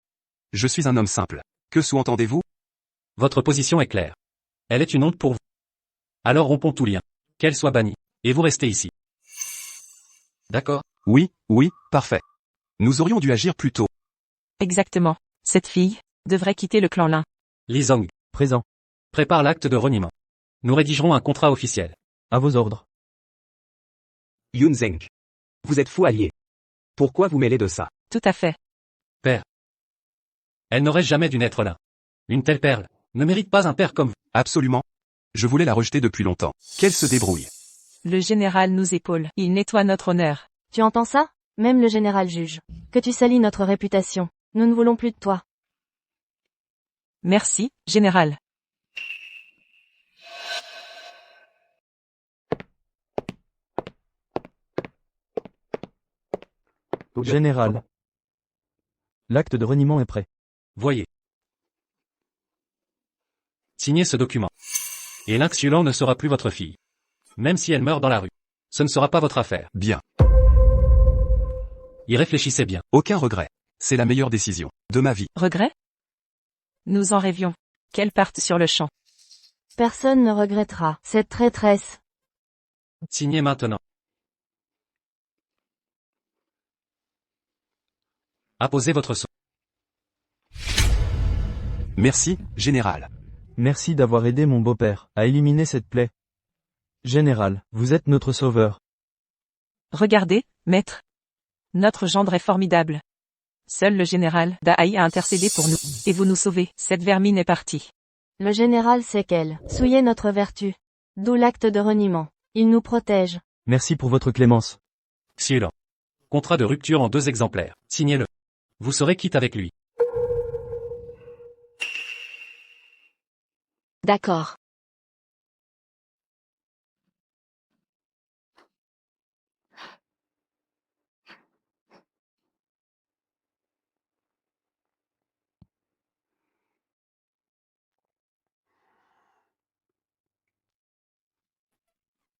Je suis un homme simple. Que sous-entendez-vous? Votre position est claire. Elle est une honte pour vous. Alors rompons tout lien. Qu'elle soit bannie. Et vous restez ici. D'accord? Oui, oui, parfait. Nous aurions dû agir plus tôt. Exactement. Cette fille devrait quitter le clan Lin. Li Zong, Présent. prépare l'acte de reniement. Nous rédigerons un contrat officiel. À vos ordres. Yun Zeng. Vous êtes fou allié. Pourquoi vous mêlez de ça? Tout à fait. Père. Elle n'aurait jamais dû naître là. Une telle perle ne mérite pas un père comme vous. Absolument. Je voulais la rejeter depuis longtemps. Qu'elle se débrouille. Le général nous épaule. Il nettoie notre honneur. Tu entends ça? Même le général juge. Que tu salis notre réputation. Nous ne voulons plus de toi. Merci, général. Général. L'acte de reniement est prêt. Voyez. Signez ce document. Et l'inxulant ne sera plus votre fille. Même si elle meurt dans la rue. Ce ne sera pas votre affaire. Bien. Y réfléchissez bien. Aucun regret. C'est la meilleure décision de ma vie. Regret? Nous en rêvions. Qu'elle parte sur le champ. Personne ne regrettera cette traîtresse. Signez maintenant. Apposez votre sceau. Merci, général. Merci d'avoir aidé mon beau-père à éliminer cette plaie. Général, vous êtes notre sauveur. Regardez, maître. Notre gendre est formidable. Seul le général Dai a intercédé pour nous, et vous nous sauvez. Cette vermine est partie. Le général sait qu'elle souillait notre vertu. D'où l'acte de reniement. Il nous protège. Merci pour votre clémence. Xulan. Contrat de rupture en 2 exemplaires. Signez-le. Vous serez quitte avec lui. D'accord.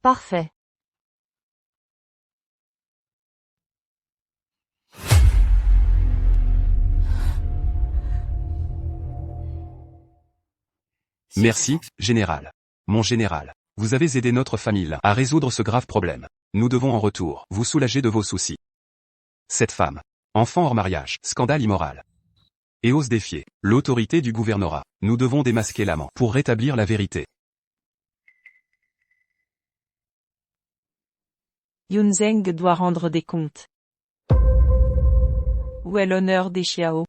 Parfait. Merci, général. Mon général. Vous avez aidé notre famille à résoudre ce grave problème. Nous devons en retour vous soulager de vos soucis. Cette femme. Enfant hors mariage. Scandale immoral. Et ose défier l'autorité du gouvernorat. Nous devons démasquer l'amant pour rétablir la vérité. Yunzeng doit rendre des comptes. Où est l'honneur des Xiao?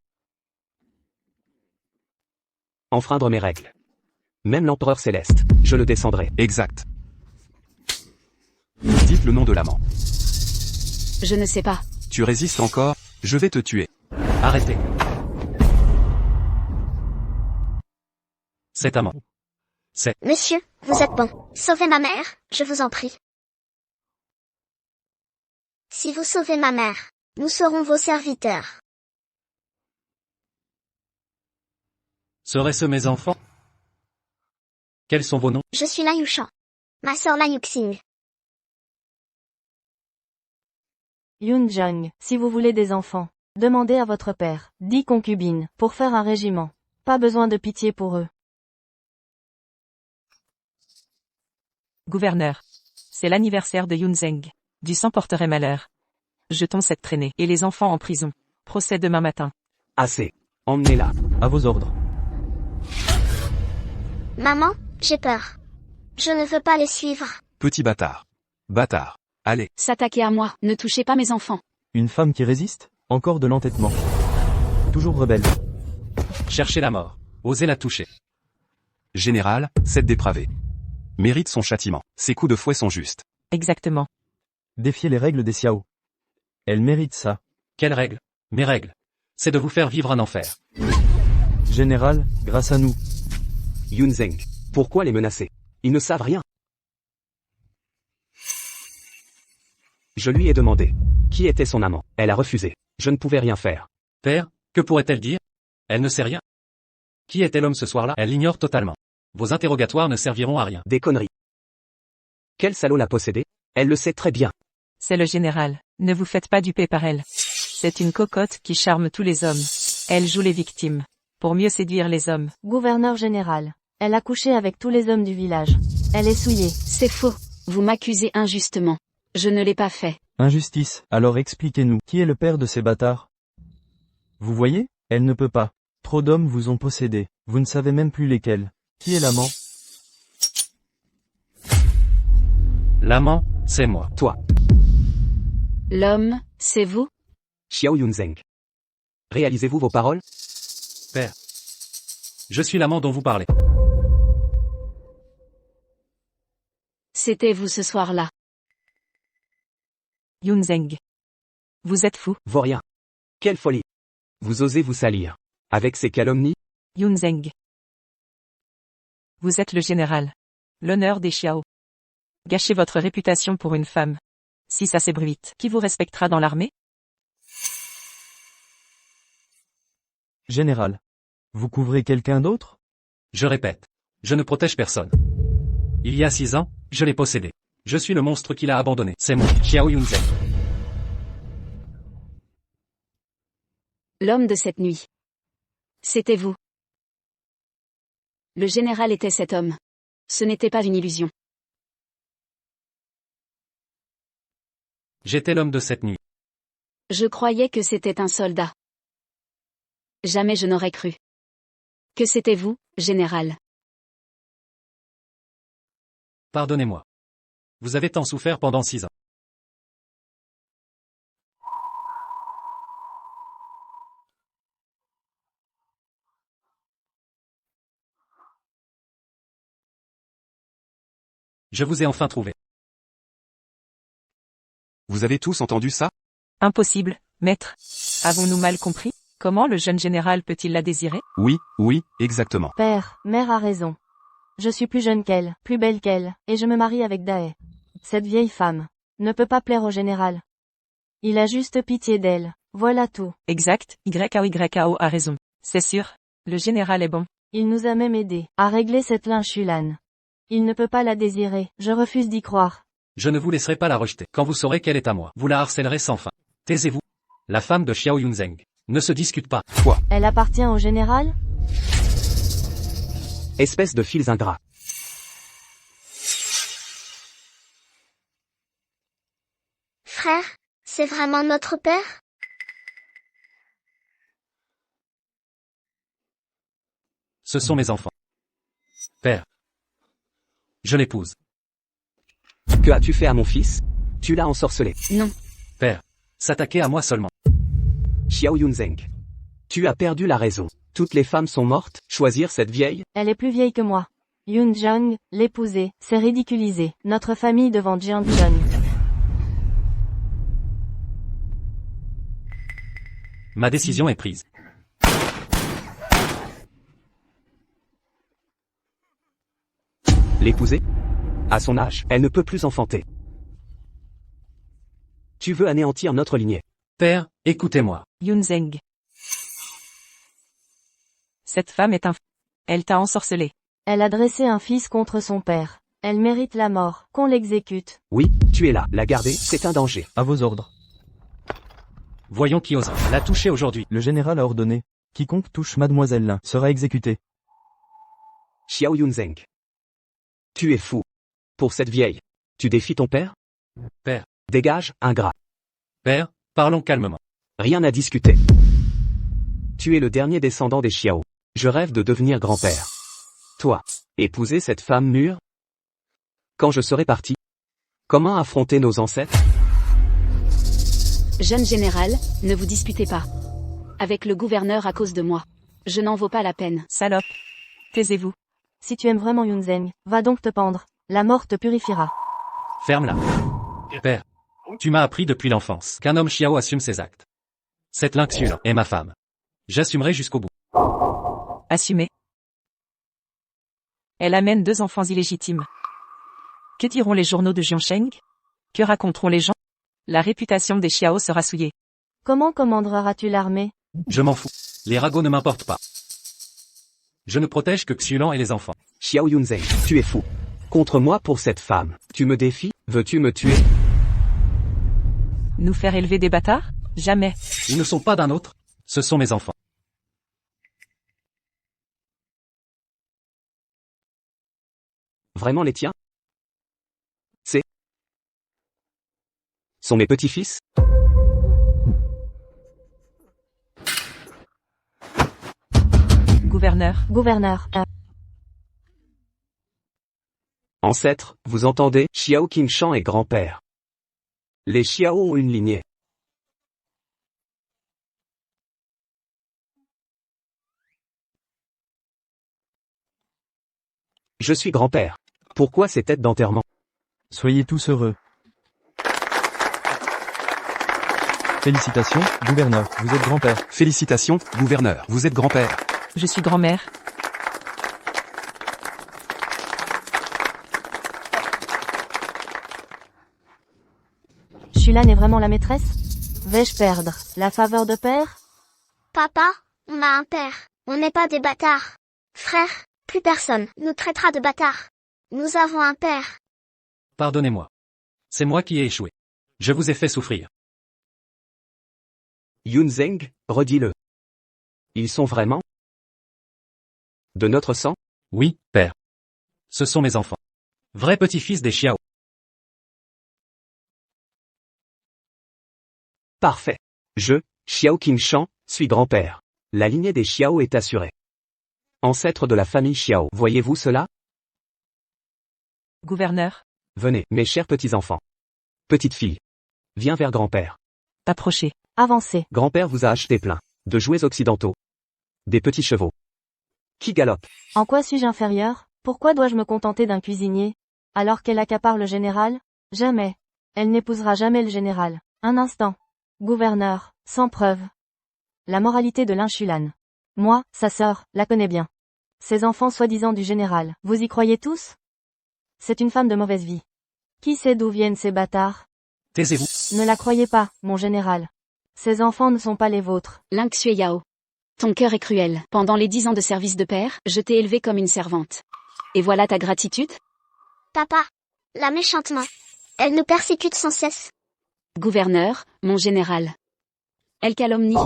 Enfreindre mes règles. Même l'empereur céleste, je le descendrai. Exact. Dites le nom de l'amant. Je ne sais pas. Tu résistes encore, je vais te tuer. Arrêtez. Cet amant. Monsieur, vous êtes bon. Sauvez ma mère, je vous en prie. Si vous sauvez ma mère, nous serons vos serviteurs. Seraient-ce mes enfants? Quels sont vos noms? Je suis Lan Yushan. Ma sœur Lan Yuxing. Yunjang, si vous voulez des enfants, demandez à votre père, 10 concubines, pour faire un régiment. Pas besoin de pitié pour eux. Gouverneur. C'est l'anniversaire de Yunzeng. Du sang porterait malheur. Jetons cette traînée et les enfants en prison. Procès demain matin. Assez. Emmenez-la. À vos ordres. Maman, j'ai peur. Je ne veux pas les suivre. Petit bâtard. Bâtard. Allez. S'attaquer à moi, ne touchez pas mes enfants. Une femme qui résiste? Encore de l'entêtement. Toujours rebelle. Cherchez la mort. Osez la toucher. Général, cette dépravée mérite son châtiment. Ses coups de fouet sont justes. Exactement. Défier les règles des Xiao. Elle mérite ça. Quelles règles? Mes règles. C'est de vous faire vivre un enfer. Général, grâce à nous. Yunzeng. Pourquoi les menacer? Ils ne savent rien. Je lui ai demandé qui était son amant. Elle a refusé. Je ne pouvais rien faire. Père, que pourrait-elle dire? Elle ne sait rien. Qui était l'homme ce soir-là? Elle l'ignore totalement. Vos interrogatoires ne serviront à rien. Des conneries. Quel salaud l'a possédé? Elle le sait très bien. C'est le général. Ne vous faites pas duper par elle. C'est une cocotte qui charme tous les hommes. Elle joue les victimes. Pour mieux séduire les hommes. Gouverneur général. Elle a couché avec tous les hommes du village. Elle est souillée. C'est faux. Vous m'accusez injustement. Je ne l'ai pas fait. Injustice. Alors expliquez-nous. Qui est le père de ces bâtards? Vous voyez? Elle ne peut pas. Trop d'hommes vous ont possédé. Vous ne savez même plus lesquels. Qui est l'amant? L'amant, c'est moi. Toi, L'homme, c'est vous? Xiao Yunzeng. Réalisez-vous vos paroles? Père. Je suis l'amant dont vous parlez. C'était vous ce soir-là. Yunzeng. Vous êtes fou. Vaurien. Quelle folie. Vous osez vous salir. Avec ces calomnies? Yunzeng. Vous êtes le général. L'honneur des Xiao. Gâchez votre réputation pour une femme. Si ça s'ébruite, qui vous respectera dans l'armée? Général. Vous couvrez quelqu'un d'autre? Je répète. Je ne protège personne. Il y a 6 ans, je l'ai possédé. Je suis le monstre qui l'a abandonné. C'est moi, Xiao Yunzeng. L'homme de cette nuit. C'était vous. Le général était cet homme. Ce n'était pas une illusion. J'étais l'homme de cette nuit. Je croyais que c'était un soldat. Jamais je n'aurais cru. Que c'était vous, général. Pardonnez-moi. Vous avez tant souffert pendant 6 ans. Je vous ai enfin trouvé. Vous avez tous entendu ça? Impossible, maître. Avons-nous mal compris? Comment le jeune général peut-il la désirer? Oui, exactement. Père, mère a raison. Je suis plus jeune qu'elle, plus belle qu'elle, et je me marie avec Dae. Cette vieille femme ne peut pas plaire au général. Il a juste pitié d'elle, voilà tout. Exact, YAO a raison. C'est sûr. Le général est bon. Il nous a même aidés à régler cette Lin Xulan. Il ne peut pas la désirer, je refuse d'y croire. Je ne vous laisserai pas la rejeter. Quand vous saurez qu'elle est à moi, vous la harcèlerez sans fin. Taisez-vous. La femme de Xiao Yunzeng. Ne se discute pas. Quoi? Elle appartient au général? Espèce de fils ingrats. Frère, c'est vraiment notre père? Ce sont mes enfants. Père. Je l'épouse. Que as-tu fait à mon fils? Tu l'as ensorcelé. Non. Père. S'attaquer à moi seulement. Xiao Yunzeng. Tu as perdu la raison. Toutes les femmes sont mortes, choisir cette vieille? Elle est plus vieille que moi. Yun Zhang, l'épouser, c'est ridiculiser notre famille devant Jiang Chun. Ma décision est prise. L'épouser? À son âge, elle ne peut plus enfanter. Tu veux anéantir notre lignée. Père, écoutez-moi. Yunzeng. Cette femme est Elle t'a ensorcelé. Elle a dressé un fils contre son père. Elle mérite la mort, qu'on l'exécute. Oui, tu es là. La garder, c'est un danger. À vos ordres. Voyons qui ose la toucher aujourd'hui. Le général a ordonné. Quiconque touche Mademoiselle Lin sera exécuté. Xiao Yunzeng. Tu es fou. Pour cette vieille. Tu défies ton père? Père. Dégage, ingrat. Père, parlons calmement. Rien à discuter. Tu es le dernier descendant des Xiao. Je rêve de devenir grand-père. Toi, épouser cette femme mûre? Quand je serai parti? Comment affronter nos ancêtres? Jeune général, ne vous disputez pas. Avec le gouverneur à cause de moi. Je n'en vaux pas la peine. Salope. Taisez-vous. Si tu aimes vraiment Yunzeng, va donc te pendre. La mort te purifiera. Ferme-la. Père. Tu m'as appris depuis l'enfance qu'un homme Xiao assume ses actes. Cette Lin Xulan est ma femme. J'assumerai jusqu'au bout. Assumez. Elle amène 2 enfants illégitimes. Que diront les journaux de Jiangsheng? Que raconteront les gens? La réputation des Xiao sera souillée. Comment commanderas-tu l'armée? Je m'en fous. Les ragots ne m'importent pas. Je ne protège que Xulan et les enfants. Xiao Yunzeng, tu es fou. Contre moi pour cette femme. Tu me défies? Veux-tu me tuer? Nous faire élever des bâtards? Jamais. Ils ne sont pas d'un autre. Ce sont mes enfants. Vraiment les tiens? Sont mes petits-fils? Gouverneur. Ancêtre, vous entendez? Xiao Qinshan est grand-père. Les Xiao ont une lignée. Je suis grand-père. Pourquoi ces têtes d'enterrement? Soyez tous heureux. Félicitations, gouverneur, vous êtes grand-père. Félicitations, gouverneur, vous êtes grand-père. Je suis grand-mère. Shulan est vraiment la maîtresse? Vais-je perdre la faveur de père? Papa, on a un père. On n'est pas des bâtards. Frère, plus personne nous traitera de bâtards. Nous avons un père. Pardonnez-moi. C'est moi qui ai échoué. Je vous ai fait souffrir. Yunzeng, redis-le. Ils sont vraiment de notre sang? Oui, père. Ce sont mes enfants. Vrais petits-fils des Xiao. Parfait. Je, Xiao Qinshan, suis grand-père. La lignée des Xiao est assurée. Ancêtre de la famille Xiao, voyez-vous cela? Gouverneur. Venez, mes chers petits-enfants. Petite fille. Viens vers grand-père. Approchez. Avancez. Grand-père vous a acheté plein de jouets occidentaux. Des petits chevaux. Qui galopent. En quoi suis-je inférieur? Pourquoi dois-je me contenter d'un cuisinier? Alors qu'elle accapare le général? Jamais. Elle n'épousera jamais le général. Un instant. Gouverneur, sans preuve. La moralité de l'Inshulan. Moi, sa sœur, la connais bien. Ces enfants soi-disant du général, vous y croyez tous? C'est une femme de mauvaise vie. Qui sait d'où viennent ces bâtards? Taisez-vous. Ne la croyez pas, mon général. Ces enfants ne sont pas les vôtres. Lin Xueyao. Ton cœur est cruel. Pendant les 10 ans de service de père, je t'ai élevée comme une servante. Et voilà ta gratitude? Papa. La méchante main. Elle nous persécute sans cesse. Gouverneur, mon général. Elle calomnie.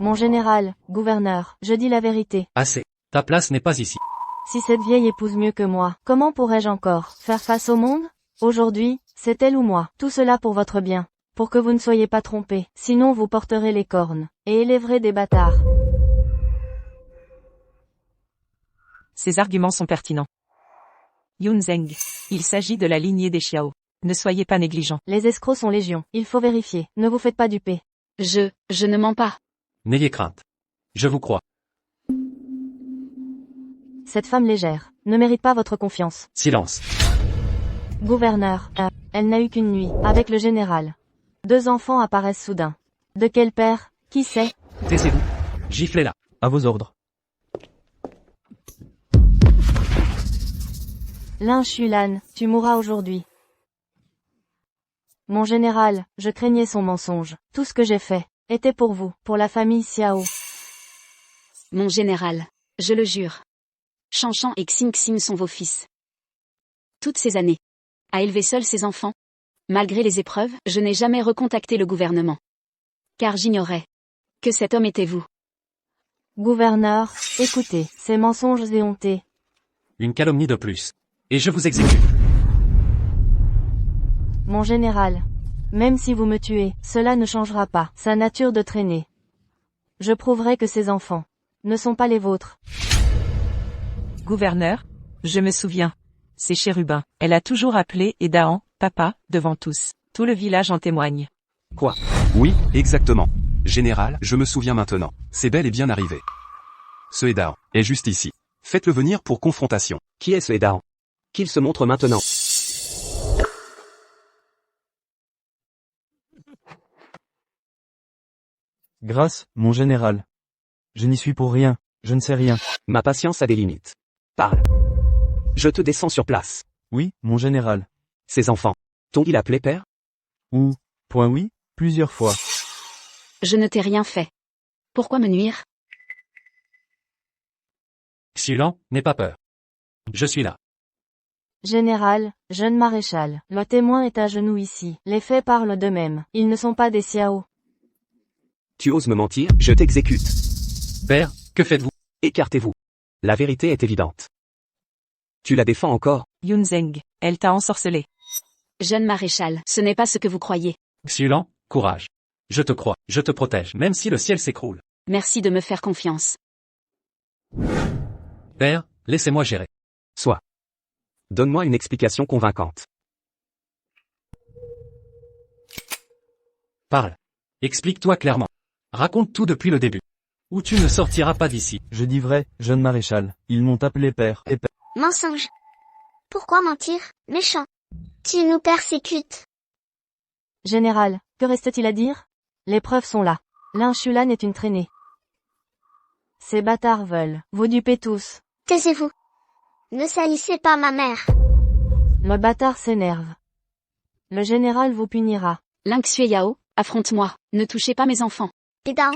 Mon général, gouverneur, je dis la vérité. Assez. Ta place n'est pas ici. Si cette vieille épouse mieux que moi, comment pourrais-je encore faire face au monde? Aujourd'hui, c'est elle ou moi. Tout cela pour votre bien. Pour que vous ne soyez pas trompés. Sinon vous porterez les cornes. Et élèverez des bâtards. Ces arguments sont pertinents. Yunzeng. Il s'agit de la lignée des Xiao. Ne soyez pas négligents. Les escrocs sont légion. Il faut vérifier. Ne vous faites pas duper. Je ne mens pas. N'ayez crainte. Je vous crois. Cette femme légère ne mérite pas votre confiance. Silence. Gouverneur, elle n'a eu qu'une nuit, avec le général. 2 enfants apparaissent soudain. De quel père? Qui sait? Taisez-vous. Giflez-la. À vos ordres. Lin Xulan, tu mourras aujourd'hui. Mon général, je craignais son mensonge. Tout ce que j'ai fait était pour vous, pour la famille Xiao. Mon général. Je le jure. Chanchan et Xing Xing sont vos fils. Toutes ces années. À élever seul ses enfants. Malgré les épreuves, je n'ai jamais recontacté le gouvernement. Car j'ignorais que cet homme était vous. Gouverneur, écoutez, ces mensonges éhontés. Une calomnie de plus. Et je vous exécute. Mon général. Même si vous me tuez, cela ne changera pas sa nature de traîner. Je prouverai que ces enfants ne sont pas les vôtres. Gouverneur, je me souviens. C'est Chérubin. Elle a toujours appelé Edahan, papa, devant tous. Tout le village en témoigne. Quoi? Oui, exactement. Général, je me souviens maintenant. C'est bel et bien arrivé. Ce Edahan est juste ici. Faites-le venir pour confrontation. Qui est ce Edahan? Qu'il se montre maintenant. Grâce, mon général. Je n'y suis pour rien, je ne sais rien. Ma patience a des limites. Parle. Je te descends sur place. Oui, mon général. Ces enfants. T'ont-ils appelé père? Ou, point oui, plusieurs fois. Je ne t'ai rien fait. Pourquoi me nuire? Xulan, n'aie pas peur. Je suis là. Général, jeune maréchal, le témoin est à genoux ici. Les faits parlent d'eux-mêmes. Ils ne sont pas des Xiao. Tu oses me mentir? Je t'exécute. Père, que faites-vous? Écartez-vous. La vérité est évidente. Tu la défends encore? Yunzeng. Elle t'a ensorcelé. Jeune maréchal, ce n'est pas ce que vous croyez. Xulan, courage. Je te crois, je te protège, même si le ciel s'écroule. Merci de me faire confiance. Père, laissez-moi gérer. Soit. Donne-moi une explication convaincante. Parle. Explique-toi clairement. Raconte tout depuis le début. Ou tu ne sortiras pas d'ici. Je dis vrai, jeune maréchal. Ils m'ont appelé père et père. Mensonge. Pourquoi mentir? Méchant. Tu nous persécutes. Général, que reste-t-il à dire? Les preuves sont là. Lin Xulan est une traînée. Ces bâtards veulent vous duper tous. Taisez-vous. Ne salissez pas ma mère. Le bâtard s'énerve. Le général vous punira. Ling Xueyao, affronte-moi. Ne touchez pas mes enfants. Pédant.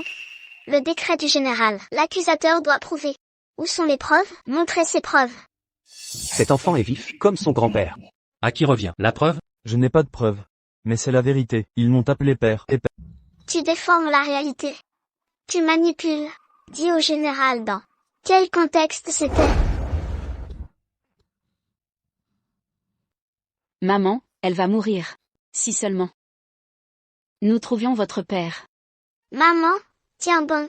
Le décret du général. L'accusateur doit prouver. Où sont les preuves? Montrez ces preuves. Cet enfant est vif, comme son grand-père. À qui revient la preuve? Je n'ai pas de preuves. Mais c'est la vérité. Ils m'ont appelé père et père. Tu déformes la réalité. Tu manipules. Dis au général dans quel contexte c'était. Maman, elle va mourir. Si seulement nous trouvions votre père. Maman, tiens bon.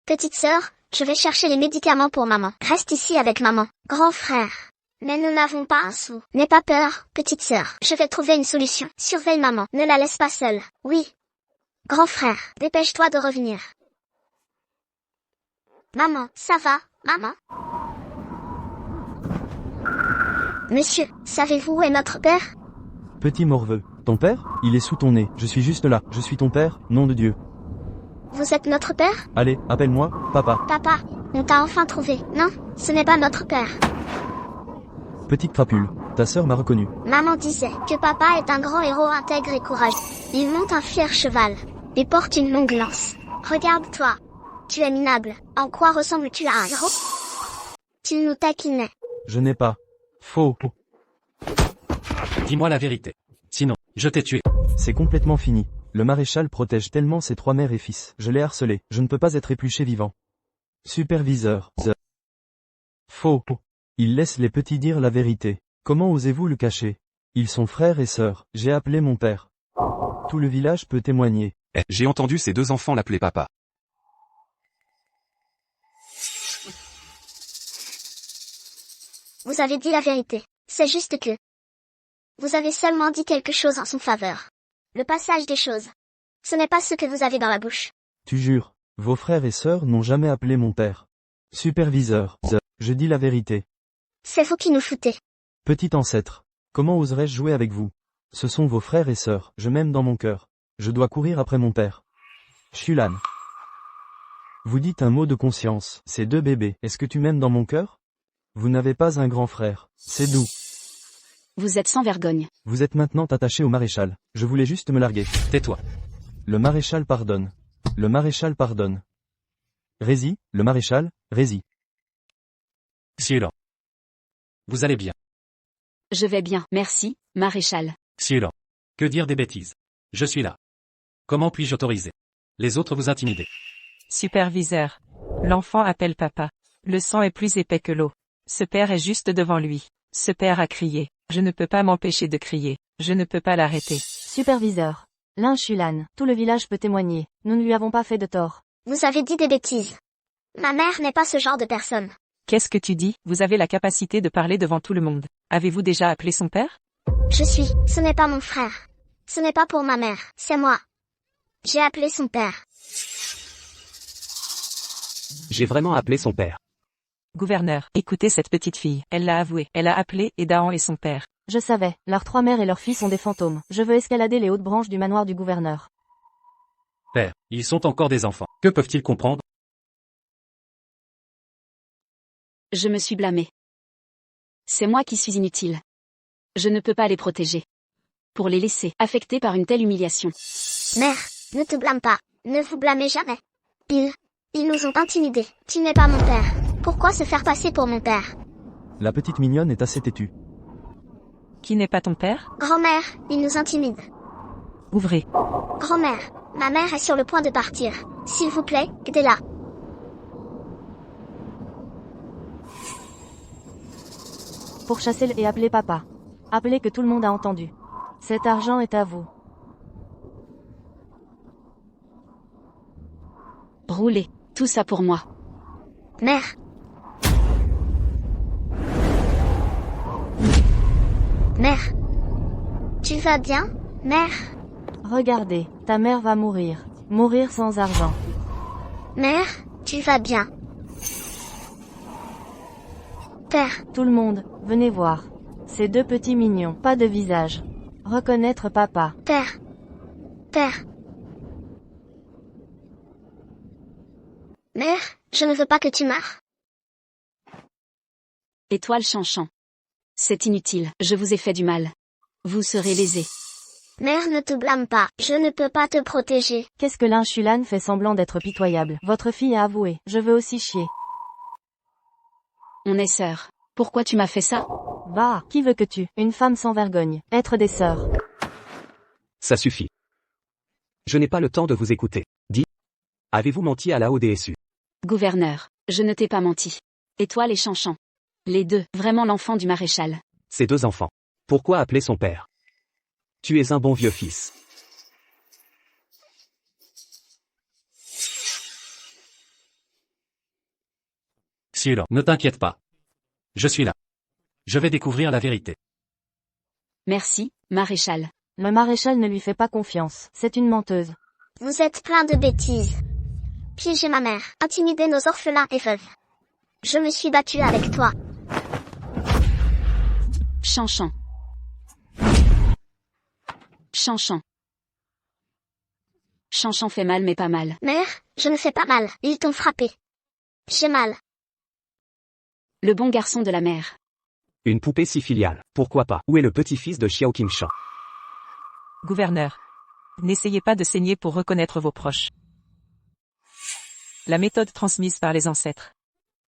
Petite sœur, je vais chercher les médicaments pour maman. Reste ici avec maman. Grand frère. Mais nous n'avons pas un sou. N'aie pas peur, petite sœur. Je vais trouver une solution. Surveille maman. Ne la laisse pas seule. Oui. Grand frère, dépêche-toi de revenir. Maman, ça va, maman? Monsieur, savez-vous où est notre père? Petit morveux. Ton père? Il est sous ton nez. Je suis juste là. Je suis ton père, nom de Dieu. Vous êtes notre père? Allez, appelle-moi, papa. Papa, on t'a enfin trouvé. Non, ce n'est pas notre père. Petite crapule. Ta sœur m'a reconnu. Maman disait que papa est un grand héros intègre et courageux. Il monte un fier cheval et porte une longue lance. Regarde-toi. Tu es minable. En quoi ressembles-tu à un héros? Tu nous taquinais. Je n'ai pas. Faux. Dis-moi la vérité. Sinon, je t'ai tué. C'est complètement fini. Le maréchal protège tellement ses 3 mères et fils. Je l'ai harcelé. Je ne peux pas être épluché vivant. Superviseur. Faux. Il laisse les petits dire la vérité. Comment osez-vous le cacher? Ils sont frères et sœurs. J'ai appelé mon père. Tout le village peut témoigner. J'ai entendu ces 2 enfants l'appeler papa. Vous avez dit la vérité. C'est juste que vous avez seulement dit quelque chose en son faveur. Le passage des choses. Ce n'est pas ce que vous avez dans la bouche. Tu jures. Vos frères et sœurs n'ont jamais appelé mon père. Superviseur. Je dis la vérité. C'est vous qui nous foutez. Petit ancêtre. Comment oserais-je jouer avec vous? Ce sont vos frères et sœurs. Je m'aime dans mon cœur. Je dois courir après mon père. Shulan. Vous dites un mot de conscience. Ces 2 bébés. Est-ce que tu m'aimes dans mon cœur? Vous n'avez pas un grand frère. C'est doux. Vous êtes sans vergogne. Vous êtes maintenant attaché au maréchal. Je voulais juste me larguer. Tais-toi. Le maréchal pardonne. Le maréchal pardonne. Rési, le maréchal, Rési. Xiulan. Vous allez bien. Je vais bien, merci, maréchal. Xiulan. Que dire des bêtises? Je suis là. Comment puis-je autoriser les autres vous intimider? Superviseur. L'enfant appelle papa. Le sang est plus épais que l'eau. Ce père est juste devant lui. Ce père a crié. Je ne peux pas m'empêcher de crier. Je ne peux pas l'arrêter. Superviseur. Shulan, tout le village peut témoigner. Nous ne lui avons pas fait de tort. Vous avez dit des bêtises. Ma mère n'est pas ce genre de personne. Qu'est-ce que tu dis? Vous avez la capacité de parler devant tout le monde. Avez-vous déjà appelé son père? Ce n'est pas mon frère. Ce n'est pas pour ma mère, c'est moi. J'ai appelé son père. J'ai vraiment appelé son père. Gouverneur, écoutez cette petite fille. Elle l'a avoué. Elle a appelé Edaan et son père. Je savais, leurs 3 mères et leurs filles sont des fantômes. Je veux escalader les hautes branches du manoir du gouverneur. Père, ils sont encore des enfants. Que peuvent-ils comprendre? Je me suis blâmé. C'est moi qui suis inutile. Je ne peux pas les protéger. Pour les laisser affectés par une telle humiliation. Mère, ne te blâme pas. Ne vous blâmez jamais. Ils nous ont intimidés. Tu n'es pas mon père. Pourquoi se faire passer pour mon père? La petite mignonne est assez têtue. Qui n'est pas ton père? Grand-mère, ils nous intimident. Ouvrez. Grand-mère, ma mère est sur le point de partir. S'il vous plaît, aidez-la. Pourchassez-le et appelez papa. Appelez que tout le monde a entendu. Cet argent est à vous. Roulez, tout ça pour moi. Mère. Mère. Tu vas bien, mère? Regardez, ta mère va mourir. Mourir sans argent. Mère, tu vas bien. Père. Tout le monde, venez voir. Ces 2 petits mignons, pas de visage. Reconnaître papa. Père. Père. Mère, je ne veux pas que tu meurs. Étoile Chanchan. C'est inutile, je vous ai fait du mal. Vous serez lésés. Mère, ne te blâme pas, je ne peux pas te protéger. Qu'est-ce que Shulan fait semblant d'être pitoyable? Votre fille a avoué, je veux aussi chier. On est sœurs. Pourquoi tu m'as fait ça? Va, qui veut que tu, une femme sans vergogne, être des sœurs. Ça suffit. Je n'ai pas le temps de vous écouter. Dis. Avez-vous menti à la ODSU? Gouverneur, je ne t'ai pas menti. Étoile et Chanchan. Les 2, vraiment l'enfant du maréchal. Ces 2 enfants. Pourquoi appeler son père? Tu es un bon vieux fils. Xiulan, ne t'inquiète pas. Je suis là. Je vais découvrir la vérité. Merci, maréchal. Le maréchal ne lui fait pas confiance, c'est une menteuse. Vous êtes plein de bêtises. Piéger ma mère, intimider nos orphelins et veuves. Je me suis battue avec toi. Chanchan. Chanchan. Chanchan fait mal mais pas mal. Mère, je ne fais pas mal, ils t'ont frappé. J'ai mal. Le bon garçon de la mère. Une poupée si filiale. Pourquoi pas? Où est le petit-fils de Xiao Kim-chan? Gouverneur. N'essayez pas de saigner pour reconnaître vos proches. La méthode transmise par les ancêtres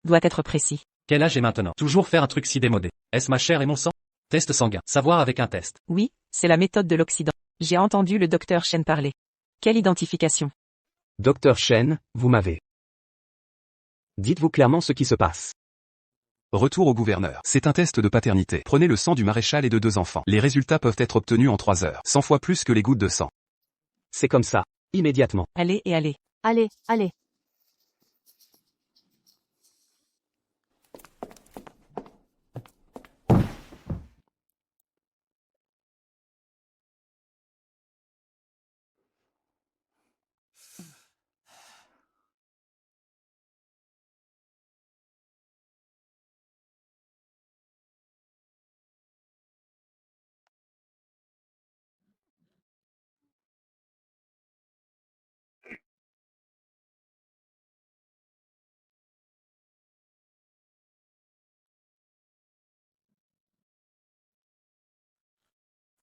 doit être précis. Quel âge est maintenant? Toujours faire un truc si démodé. Est-ce ma chair et mon sang? Test sanguin. Savoir avec un test. Oui, c'est la méthode de l'Occident. J'ai entendu le docteur Chen parler. Quelle identification? Docteur Chen, vous m'avez. Dites-vous clairement ce qui se passe. Retour au gouverneur. C'est un test de paternité. Prenez le sang du maréchal et de 2 enfants. Les résultats peuvent être obtenus en 3 heures. 100 fois plus que les gouttes de sang. C'est comme ça. Immédiatement. Allez et allez. Allez, allez.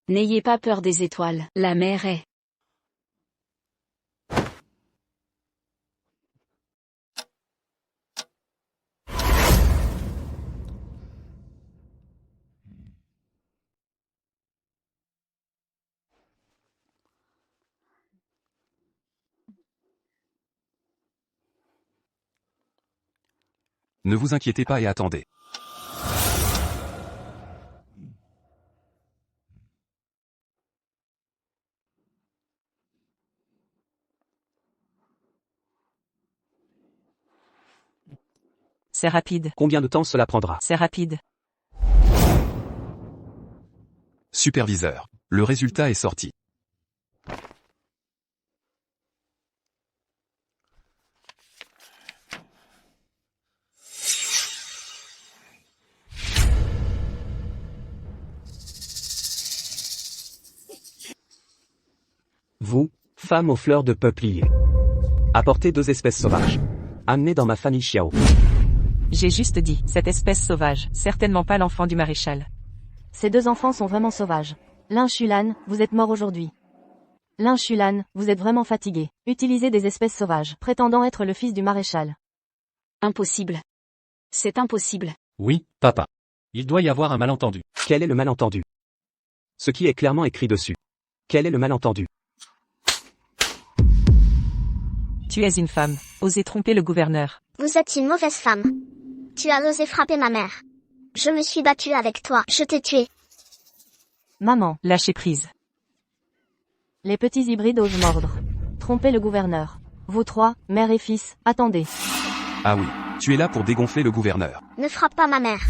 N'ayez pas peur des étoiles, la mer est. Ne vous inquiétez pas et attendez. C'est rapide. Combien de temps cela prendra? C'est rapide. Superviseur. Le résultat est sorti. Vous, femme aux fleurs de peuplier. Apportez 2 espèces sauvages. Amenez dans ma famille Xiao. J'ai juste dit, cette espèce sauvage, certainement pas l'enfant du maréchal. Ces 2 enfants sont vraiment sauvages. Lin Xulan, vous êtes mort aujourd'hui. Lin Xulan, vous êtes vraiment fatigué. Utilisez des espèces sauvages, prétendant être le fils du maréchal. Impossible. C'est impossible. Oui, papa. Il doit y avoir un malentendu. Quel est le malentendu? Ce qui est clairement écrit dessus. Quel est le malentendu? Tu es une femme. Osez tromper le gouverneur. Vous êtes une mauvaise femme. Tu as osé frapper ma mère. Je me suis battue avec toi, je t'ai tué. Maman, Lâchez prise. les petits hybrides osent mordre. Trompez le gouverneur. Vous 3, mère et fils, attendez. Ah oui, tu es là pour dégonfler le gouverneur. Ne frappe pas ma mère.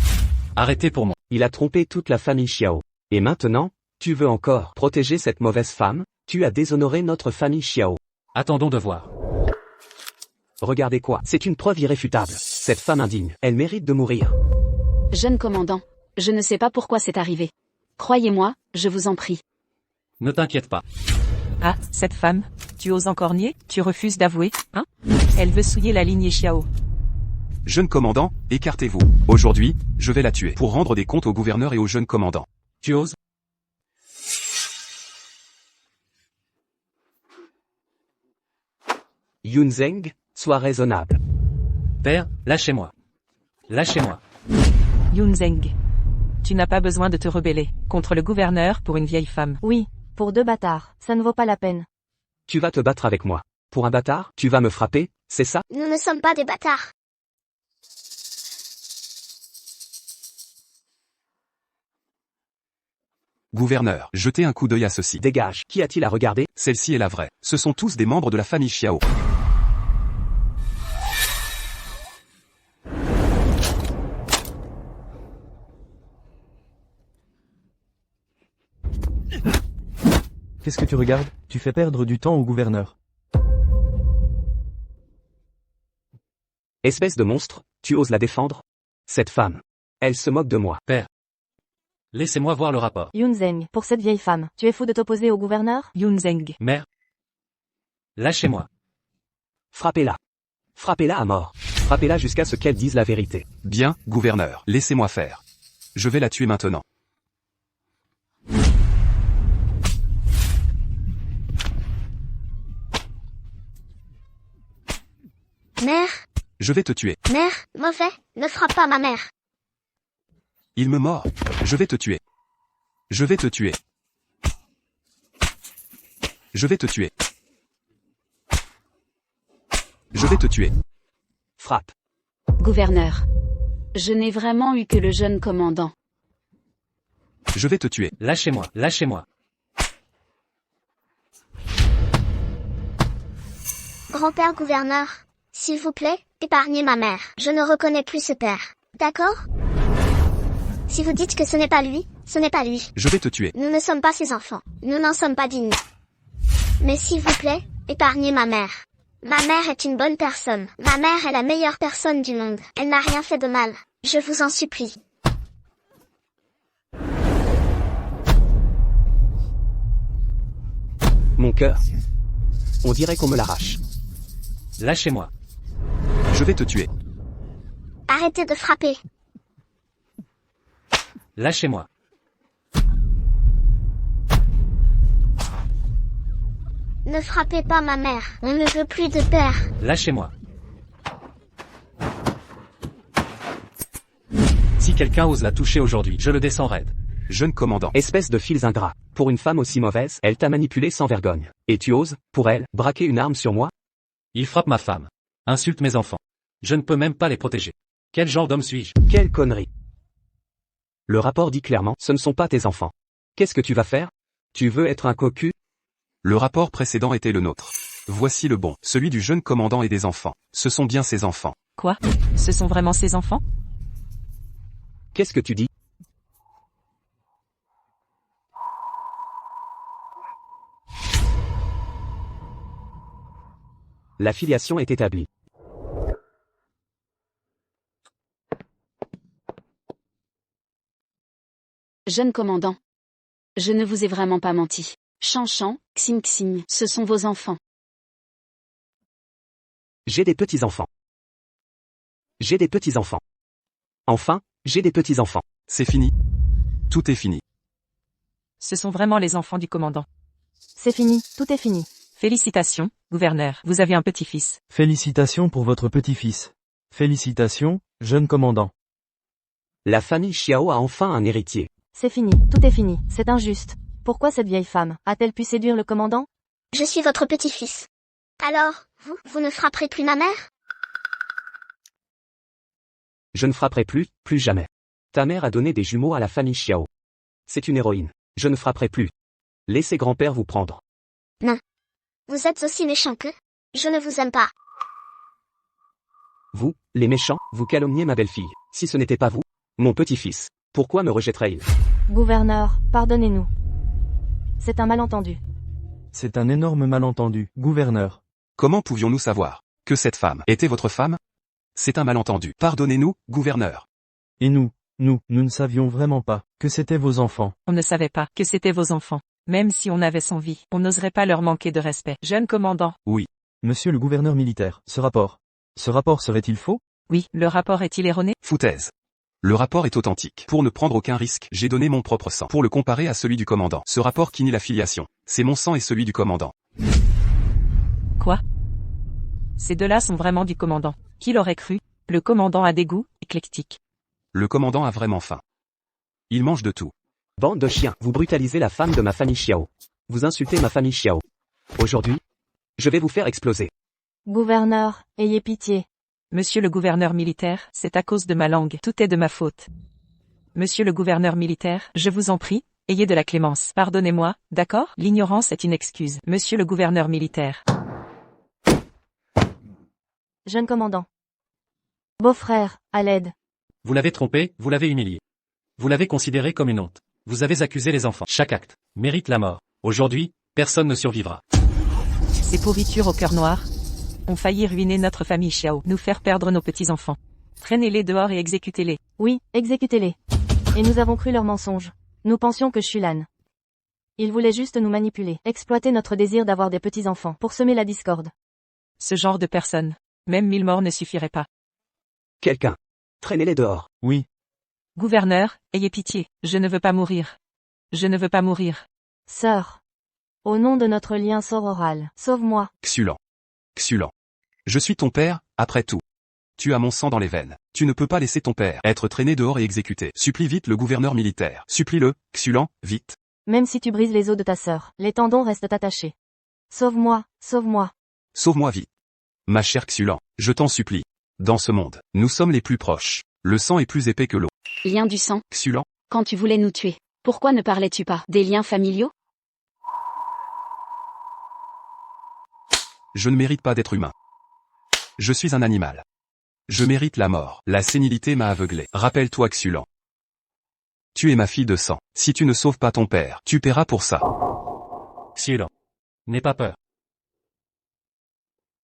Arrêtez pour moi. Il a trompé toute la famille Xiao. Et maintenant, tu veux encore protéger cette mauvaise femme? Tu as déshonoré notre famille Xiao. Attendons de voir. Regardez quoi? C'est une preuve irréfutable. Cette femme indigne, elle mérite de mourir. Jeune commandant, je ne sais pas pourquoi c'est arrivé. Croyez-moi, je vous en prie. Ne t'inquiète pas. Ah, cette femme, tu oses encore nier? Tu refuses d'avouer, hein? Elle veut souiller la lignée Xiao. Jeune commandant, écartez-vous. Aujourd'hui, je vais la tuer pour rendre des comptes au gouverneur et au jeune commandant. Tu oses? Yunzeng, sois raisonnable. Père, lâchez-moi. Lâchez-moi. Yunzeng. Tu n'as pas besoin de te rebeller contre le gouverneur pour une vieille femme. Oui, pour 2 bâtards, ça ne vaut pas la peine. Tu vas te battre avec moi. Pour un bâtard, tu vas me frapper, c'est ça? Nous ne sommes pas des bâtards. Gouverneur, jetez un coup d'œil à ceci. Dégage. Qui a-t-il à regarder? Celle-ci est la vraie. Ce sont tous des membres de la famille Xiao. Qu'est-ce que tu regardes? Tu fais perdre du temps au gouverneur. Espèce de monstre, tu oses la défendre? Cette femme. Elle se moque de moi. Père. Laissez-moi voir le rapport. Yunzeng, pour cette vieille femme, tu es fou de t'opposer au gouverneur? Yunzeng. Mère. Lâchez-moi. Frappez-la. Frappez-la à mort. Frappez-la jusqu'à ce qu'elle dise la vérité. Bien, gouverneur, laissez-moi faire. Je vais la tuer maintenant. Mère, Je vais te tuer. mère, mauvais, ne frappe pas ma mère. Il me mord. Je vais te tuer. Je vais te tuer. Je vais te tuer. Je vais te tuer. Frappe. Gouverneur. Je n'ai vraiment eu que le jeune commandant. Je vais te tuer. Lâchez-moi, lâchez-moi. Grand-père gouverneur, s'il vous plaît, épargnez ma mère. Je ne reconnais plus ce père. D'accord? Si vous dites que ce n'est pas lui, ce n'est pas lui. Je vais te tuer. Nous ne sommes pas ses enfants. Nous n'en sommes pas dignes. Mais s'il vous plaît, épargnez ma mère. Ma mère est une bonne personne. Ma mère est la meilleure personne du monde. Elle n'a rien fait de mal. Je vous en supplie. Mon cœur. On dirait qu'on me l'arrache. Lâchez-moi. Je vais te tuer. Arrêtez de frapper. Lâchez-moi. Ne frappez pas ma mère. On ne veut plus de père. Lâchez-moi. Si quelqu'un ose la toucher aujourd'hui, je le descends raide. Jeune commandant. Espèce de fils ingrats. Pour une femme aussi mauvaise, elle t'a manipulé sans vergogne. Et tu oses, pour elle, braquer une arme sur moi? Il frappe ma femme. Insulte mes enfants. Je ne peux même pas les protéger. Quel genre d'homme suis-je? Quelle connerie. Le rapport dit clairement, ce ne sont pas tes enfants. Qu'est-ce que tu vas faire? Tu veux être un cocu? Le rapport précédent était le nôtre. Voici le bon, celui du jeune commandant et des enfants. Ce sont bien ses enfants. Quoi? Ce sont vraiment ses enfants? Qu'est-ce que tu dis? La filiation est établie. Jeune commandant. Je ne vous ai vraiment pas menti. Chan, Xing Xing, ce sont vos enfants. J'ai des petits-enfants. J'ai des petits-enfants. Enfin, j'ai des petits-enfants. C'est fini. Tout est fini. Ce sont vraiment les enfants du commandant. C'est fini, tout est fini. Félicitations, gouverneur, vous avez un petit-fils. Félicitations pour votre petit-fils. Félicitations, jeune commandant. La famille Xiao a enfin un héritier. C'est fini, tout est fini. C'est injuste. Pourquoi cette vieille femme a-t-elle pu séduire le commandant? Je suis votre petit-fils. Alors, vous ne frapperez plus ma mère? Je ne frapperai plus jamais. Ta mère a donné des jumeaux à la famille Xiao. C'est une héroïne. Je ne frapperai plus. Laissez grand-père vous prendre. Non. Vous êtes aussi méchant que... Je ne vous aime pas. Vous, les méchants, vous calomniez ma belle-fille. Si ce n'était pas vous, mon petit-fils, pourquoi me rejetterait-il? Gouverneur, pardonnez-nous. C'est un malentendu. C'est un énorme malentendu, gouverneur. Comment pouvions-nous savoir que cette femme était votre femme? C'est un malentendu. Pardonnez-nous, gouverneur. Et nous ne savions vraiment pas que c'était vos enfants. On ne savait pas que c'était vos enfants. Même si on avait son vie, on n'oserait pas leur manquer de respect. Jeune commandant. Monsieur le gouverneur militaire, ce rapport serait-il faux? Oui, le rapport est-il erroné? Foutaise. Le rapport est authentique. Pour ne prendre aucun risque, j'ai donné mon propre sang pour le comparer à celui du commandant. Ce rapport qui nie la filiation. C'est mon sang et celui du commandant. Quoi? Ces deux-là sont vraiment du commandant. Qui l'aurait cru? Le commandant a des goûts éclectiques. Le commandant a vraiment faim. Il mange de tout. Bande de chiens, vous brutalisez la femme de ma famille Xiao. Vous insultez ma famille Xiao. Aujourd'hui, je vais vous faire exploser. Gouverneur, ayez pitié. Monsieur le gouverneur militaire, c'est à cause de ma langue. Tout est de ma faute. Monsieur le gouverneur militaire, je vous en prie, ayez de la clémence. Pardonnez-moi, d'accord? L'ignorance est une excuse. Monsieur le gouverneur militaire. Jeune commandant. Beau-frère, à l'aide. Vous l'avez trompé, vous l'avez humilié. Vous l'avez considéré comme une honte. Vous avez accusé les enfants. Chaque acte mérite la mort. Aujourd'hui, personne ne survivra. Ces pourritures au cœur noir ont failli ruiner notre famille Xiao, nous faire perdre nos petits-enfants. Traînez-les dehors et exécutez-les. Oui, exécutez-les. Et nous avons cru leurs mensonges. Nous pensions que Shulan. Ils voulaient juste nous manipuler, exploiter notre désir d'avoir des petits-enfants, pour semer la discorde. Ce genre de personnes. Même 1000 morts ne suffiraient pas. Quelqu'un. Traînez-les dehors. Oui, Gouverneur, ayez pitié, je ne veux pas mourir. Je ne veux pas mourir. Sœur. Au nom de notre lien sororal, sauve-moi. Xulan. Je suis ton père, après tout. Tu as mon sang dans les veines. Tu ne peux pas laisser ton père être traîné dehors et exécuté. Supplie vite le gouverneur militaire. Supplie-le, Xulon, vite. Même si tu brises les os de ta sœur, les tendons restent attachés. Sauve-moi, sauve-moi. Sauve-moi vite. Ma chère Xulon, je t'en supplie. Dans ce monde, nous sommes les plus proches. Le sang est plus épais que l'eau. Lien du sang. Xulon, Quand tu voulais nous tuer, pourquoi ne parlais-tu pas des liens familiaux? je ne mérite pas d'être humain. Je suis un animal. Je mérite la mort. La sénilité m'a aveuglé. Rappelle-toi Xulon. Tu es ma fille de sang. Si tu ne sauves pas ton père, tu paieras pour ça. Xulon. N'aie pas peur.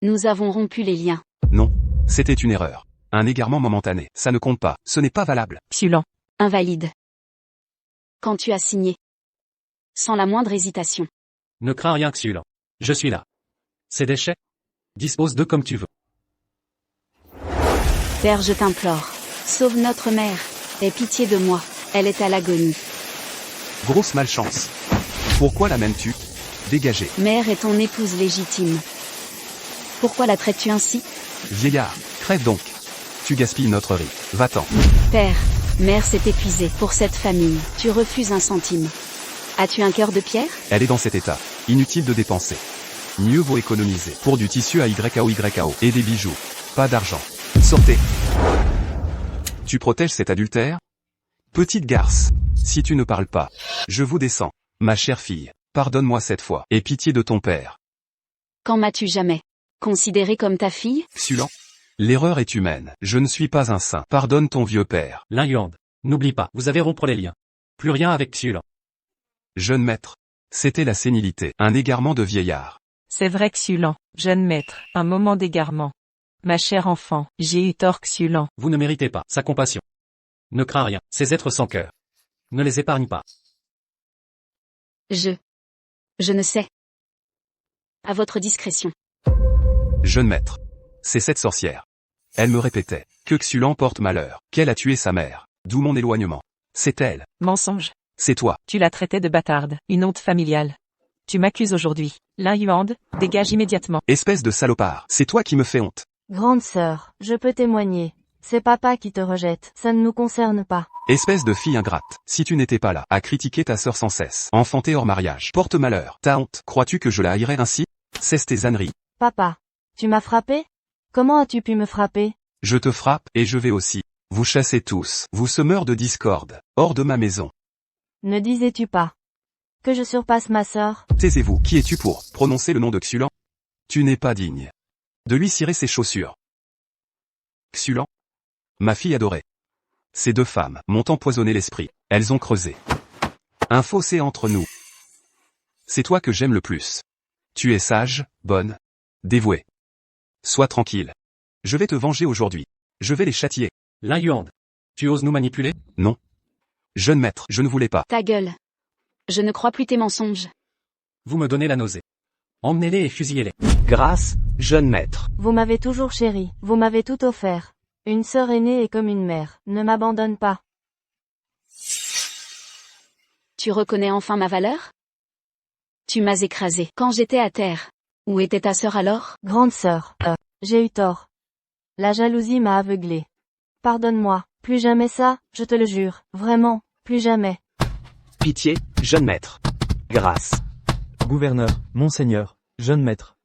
Nous avons rompu les liens. Non. C'était une erreur. Un égarement momentané. Ça ne compte pas. Ce n'est pas valable. Xulon. Invalide. Quand tu as signé. Sans la moindre hésitation. Ne crains rien Xulon. Je suis là. Ces déchets? Dispose d'eux comme tu veux. Père, je t'implore. Sauve notre mère. Aie pitié de moi. Elle est à l'agonie. Grosse malchance. Pourquoi la mènes-tu? Dégagez. Mère est ton épouse légitime. Pourquoi la traites-tu ainsi? Vieillard, crève donc. Tu gaspilles notre riz. Va-t'en. Père, mère s'est épuisée pour cette famille. Tu refuses un centime. As-tu un cœur de pierre? Elle est dans cet état. Inutile de dépenser. Mieux vaut économiser. Pour du tissu à YKO et des bijoux. Pas d'argent. Sortez. Tu protèges cet adultère? Petite garce. Si tu ne parles pas, je vous descends. Ma chère fille, pardonne-moi cette fois. Aie pitié de ton père. Quand m'as-tu jamais considéré comme ta fille? Xulon. L'erreur est humaine. Je ne suis pas un saint. Pardonne ton vieux père. Lin Yuan. N'oublie pas, vous avez rompre les liens. Plus rien avec Xulon. Jeune maître. C'était la sénilité. Un égarement de vieillard. C'est vrai Xulon, jeune maître, un moment d'égarement. Ma chère enfant, j'ai eu tort Xulon. Vous ne méritez pas sa compassion. Ne crains rien, ces êtres sans cœur. Ne les épargne pas. Je ne sais. À votre discrétion. Jeune maître. C'est cette sorcière. Elle me répétait que Xulon porte malheur, qu'elle a tué sa mère. D'où mon éloignement. C'est elle. Mensonge. C'est toi. Tu la traitais de bâtarde, une honte familiale. Tu m'accuses aujourd'hui. Lin Yuan, dégage immédiatement. Espèce de salopard. C'est toi qui me fais honte. Grande sœur, je peux témoigner. C'est papa qui te rejette, ça ne nous concerne pas. Espèce de fille ingrate. Si tu n'étais pas là, à critiquer ta sœur sans cesse. Enfantée hors mariage. Porte malheur. Ta honte. Crois-tu que je la haïrais ainsi? Cesse tes âneries. Papa, tu m'as frappé? Comment as-tu pu me frapper? Je te frappe, et je vais aussi. Vous chassez tous. Vous semeurs de discorde. Hors de ma maison. Ne disais-tu pas que je surpasse ma sœur? Taisez-vous. Qui es-tu pour prononcer le nom de Xulon? Tu n'es pas digne de lui cirer ses chaussures. Xulon? Ma fille adorée. Ces deux femmes m'ont empoisonné l'esprit. Elles ont creusé un fossé entre nous. C'est toi que j'aime le plus. Tu es sage, bonne, dévouée. Sois tranquille. Je vais te venger aujourd'hui. Je vais les châtier. Lin Yuan. Tu oses nous manipuler? Non. Jeune maître, je ne voulais pas. Ta gueule. Je ne crois plus tes mensonges. Vous me donnez la nausée. Emmenez-les et fusillez-les. Grâce, jeune maître. Vous m'avez toujours chéri, vous m'avez tout offert. Une sœur aînée est comme une mère, ne m'abandonne pas. Tu reconnais enfin ma valeur? Tu m'as écrasé quand j'étais à terre. Où était ta sœur alors? Grande sœur, j'ai eu tort. La jalousie m'a aveuglée. Pardonne-moi, plus jamais ça, je te le jure, vraiment, plus jamais. Pitié, jeune maître. Grâce. Gouverneur, monseigneur, jeune maître.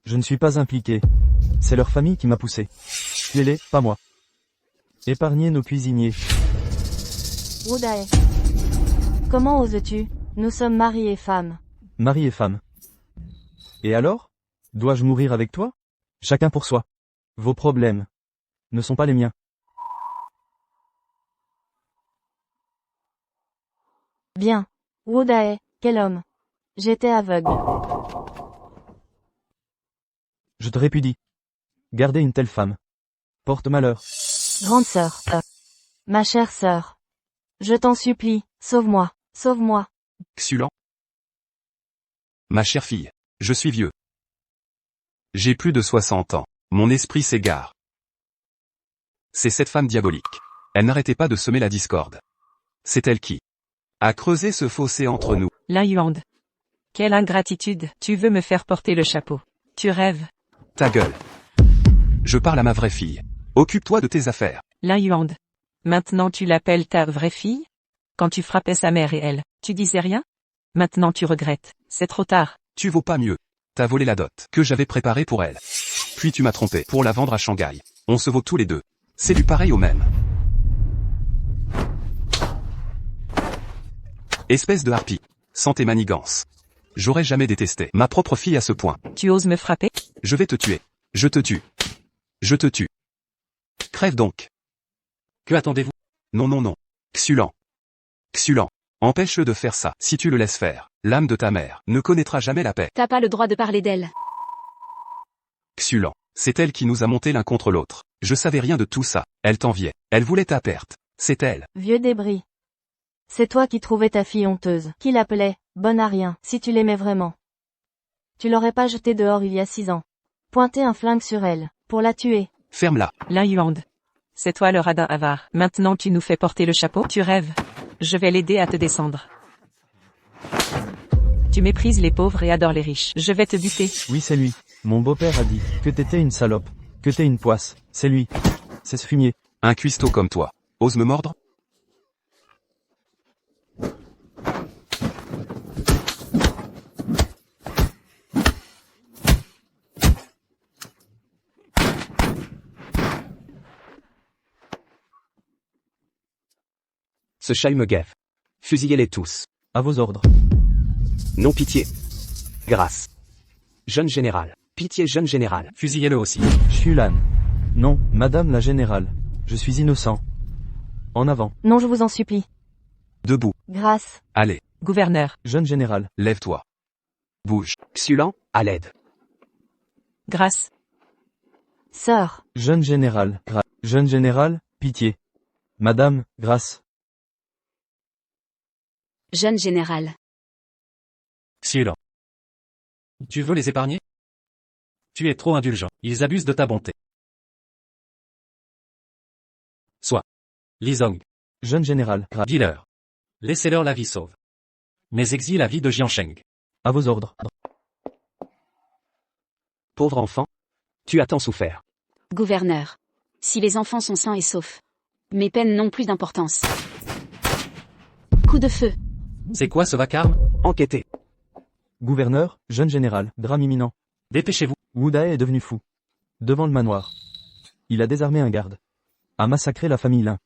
Je ne suis pas impliqué. C'est leur famille qui m'a poussé. Tuez-les, pas moi. Épargnez nos cuisiniers. Rudae. Comment oses-tu? Nous sommes mari et femme. Mari et femme. Et alors? Dois-je mourir avec toi? Chacun pour soi. Vos problèmes ne sont pas les miens. Bien. Rudae, quel homme. J'étais aveugle. Je te répudie. Garder une telle femme porte malheur. Grande sœur, ma chère sœur. Je t'en supplie, sauve-moi, sauve-moi. Xulon? Ma chère fille, je suis vieux. J'ai plus de 60 ans. Mon esprit s'égare. C'est cette femme diabolique. Elle n'arrêtait pas de semer la discorde. C'est elle qui a creusé ce fossé entre nous. Lin Yuan. Quelle ingratitude, tu veux me faire porter le chapeau. Tu rêves. Ta gueule. Je parle à ma vraie fille. Occupe-toi de tes affaires. Lin Yuan. Maintenant tu l'appelles ta vraie fille? Quand tu frappais sa mère et elle, tu disais rien? Maintenant tu regrettes. C'est trop tard. Tu vaux pas mieux. T'as volé la dot que j'avais préparée pour elle. Puis tu m'as trompé pour la vendre à Shanghai. On se vaut tous les deux. C'est du pareil au même. Espèce de harpie. Sans tes manigances. J'aurais jamais détesté ma propre fille à ce point. Tu oses me frapper? Je vais te tuer. Je te tue. Je te tue. Crève donc. Que attendez-vous? Non non non. Xulan. Xulan. Empêche-le de faire ça. Si tu le laisses faire, l'âme de ta mère ne connaîtra jamais la paix. T'as pas le droit de parler d'elle. Xulan. C'est elle qui nous a monté l'un contre l'autre. Je savais rien de tout ça. Elle t'enviait. Elle voulait ta perte. C'est elle. Vieux débris. C'est toi qui trouvais ta fille honteuse, qui l'appelait, bonne à rien, si tu l'aimais vraiment. Tu l'aurais pas jetée dehors il y a 6 ans. Pointer un flingue sur elle, pour la tuer. Ferme-la. Lin Yuan. C'est toi le radin avare. Maintenant tu nous fais porter le chapeau? Tu rêves. Je vais l'aider à te descendre. Tu méprises les pauvres et adores les riches. Je vais te buter. Oui, c'est lui. Mon beau-père a dit que t'étais une salope, que t'es une poisse. C'est lui. C'est ce fumier. Un cuistot comme toi. Ose me mordre? Ce chat me guette. Fusillez-les tous. À vos ordres. Non pitié. Grâce. Jeune général. Pitié jeune général. Fusillez-le aussi. Xulan. Non, madame la générale. Je suis innocent. En avant. Non, je vous en supplie. Debout. Grâce. Allez. Gouverneur. Jeune général. Lève-toi. Bouge. Xulan, à l'aide. Grâce. Sœur. Jeune général. Jeune général, pitié. Madame, grâce. Jeune général. Xulan. Tu veux les épargner? Tu es trop indulgent. Ils abusent de ta bonté. Soit. Li Zong. Jeune général. Dis-leur. Laissez-leur la vie sauve. Mais exile la vie de Jiansheng. À vos ordres. Pauvre enfant. Tu as tant souffert. Gouverneur. Si les enfants sont sains et saufs. Mes peines n'ont plus d'importance. Coup de feu. C'est quoi ce vacarme? Enquêtez. Gouverneur, jeune général, drame imminent. Dépêchez-vous. Wu Dae est devenu fou. Devant le manoir. Il a désarmé un garde. A massacré la famille Lin.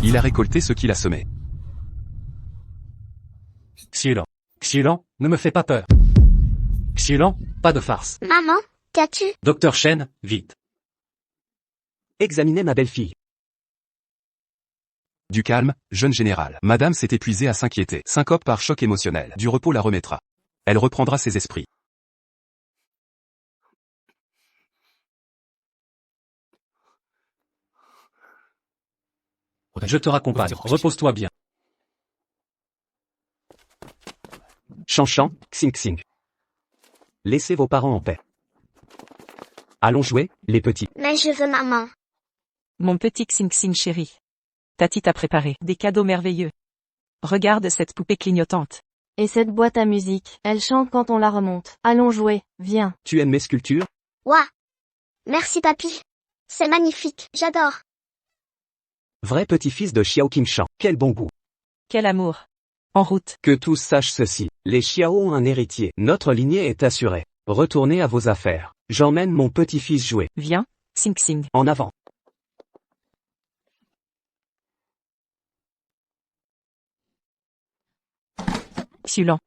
Il a récolté ce qu'il a semé. Xulan. Xulan, ne me fais pas peur. Xulan, pas de farce. Maman, qu'as-tu? Docteur Shen, vite. Examinez ma belle-fille. Du calme, jeune général. Madame s'est épuisée à s'inquiéter. Syncope par choc émotionnel. Du repos la remettra. Elle reprendra ses esprits. Je te raccompagne. Repose-toi bien. Chan, Xing Xing. Laissez vos parents en paix. Allons jouer, les petits. Mais je veux maman. Mon petit Xing Xing chéri. Tati t'a préparé des cadeaux merveilleux. Regarde cette poupée clignotante. Et cette boîte à musique, elle chante quand on la remonte. Allons jouer, viens. Tu aimes mes sculptures? Ouah. Merci papy. C'est magnifique, j'adore. Vrai petit-fils de Xiao Qingshan. Quel bon goût. Quel amour. En route. Que tous sachent ceci. Les Xiao ont un héritier. Notre lignée est assurée. Retournez à vos affaires. J'emmène mon petit-fils jouer. Viens, Xing Xing. En avant. Xulan.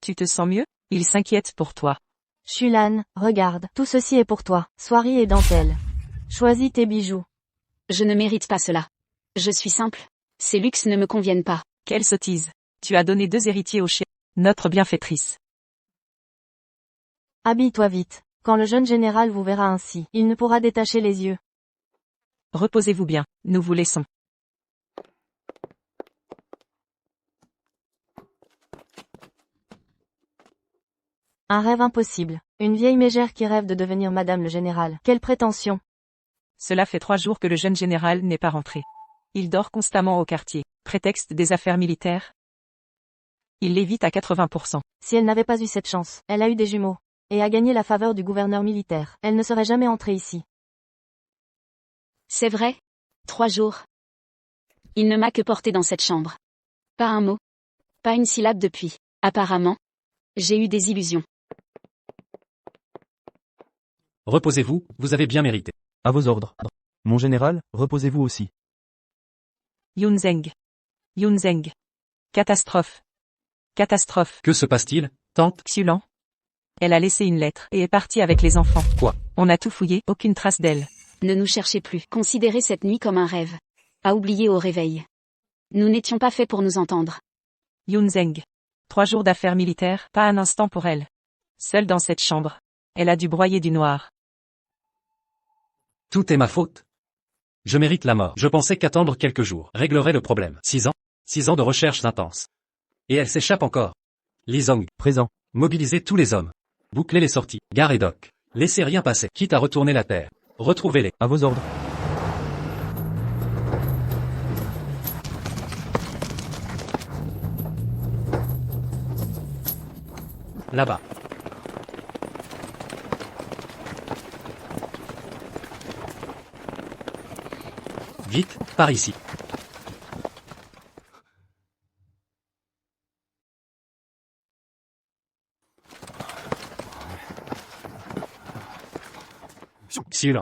Tu te sens mieux? Il s'inquiète pour toi. Xulan, regarde, tout ceci est pour toi. Soierie et dentelle. Choisis tes bijoux. Je ne mérite pas cela. Je suis simple. Ces luxes ne me conviennent pas. Quelle sottise. Tu as donné 2 héritiers au chien. Notre bienfaitrice. Habille-toi vite. Quand le jeune général vous verra ainsi, il ne pourra détacher les yeux. Reposez-vous bien. Nous vous laissons. Un rêve impossible. Une vieille mégère qui rêve de devenir madame le général. Quelle prétention. Cela fait 3 jours que le jeune général n'est pas rentré. Il dort constamment au quartier. Prétexte des affaires militaires. Il l'évite à 80%. Si elle n'avait pas eu cette chance, elle a eu des jumeaux. et a gagné la faveur du gouverneur militaire. Elle ne serait jamais entrée ici. C'est vrai? 3 jours. Il ne m'a que porté dans cette chambre. Pas un mot. Pas une syllabe depuis. Apparemment. J'ai eu des illusions. Reposez-vous, vous avez bien mérité. À vos ordres. Mon général, reposez-vous aussi. Yunzeng. Yunzeng. Catastrophe. Catastrophe. Que se passe-t-il, tante? Xulan. Elle a laissé une lettre et est partie avec les enfants. Quoi? On a tout fouillé, aucune trace d'elle. Ne nous cherchez plus. Considérez cette nuit comme un rêve. À oublier au réveil. Nous n'étions pas faits pour nous entendre. Yunzeng. 3 jours d'affaires militaires, pas un instant pour elle. Seule dans cette chambre. Elle a dû broyer du noir. Tout est ma faute. Je mérite la mort. Je pensais qu'attendre quelques jours réglerait le problème. 6 ans. 6 ans de recherches intenses. Et elle s'échappe encore. Li Zong. Présent. Mobilisez tous les hommes. Bouclez les sorties. Gare et dock. Laissez rien passer. Quitte à retourner la terre. Retrouvez-les. À vos ordres. Là-bas. Vite, par ici. Xul.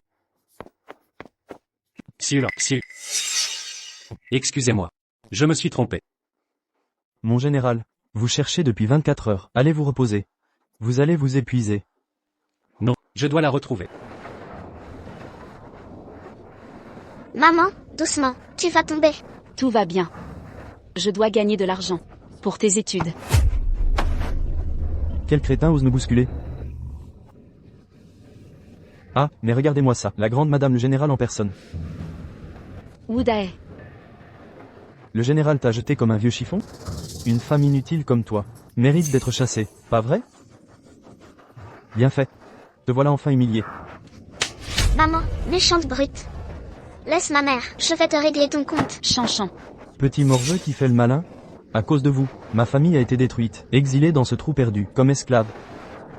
Xul. Xul. Excusez-moi. Je me suis trompé. Mon général, vous cherchez depuis 24 heures. Allez vous reposer. Vous allez vous épuiser. Non, je dois la retrouver. Maman, doucement, tu vas tomber. Tout va bien. Je dois gagner de l'argent. Pour tes études. Quel crétin ose nous bousculer? Ah, mais regardez-moi ça, la grande madame le général en personne. Woodae. Le général t'a jeté comme un vieux chiffon? Une femme inutile comme toi mérite d'être chassée, pas vrai? Bien fait. Te voilà enfin humilié. Maman, méchante brute. Laisse ma mère, je vais te régler ton compte. Chanchan. Petit morveux qui fait le malin? À cause de vous, ma famille a été détruite, exilée dans ce trou perdu, comme esclave.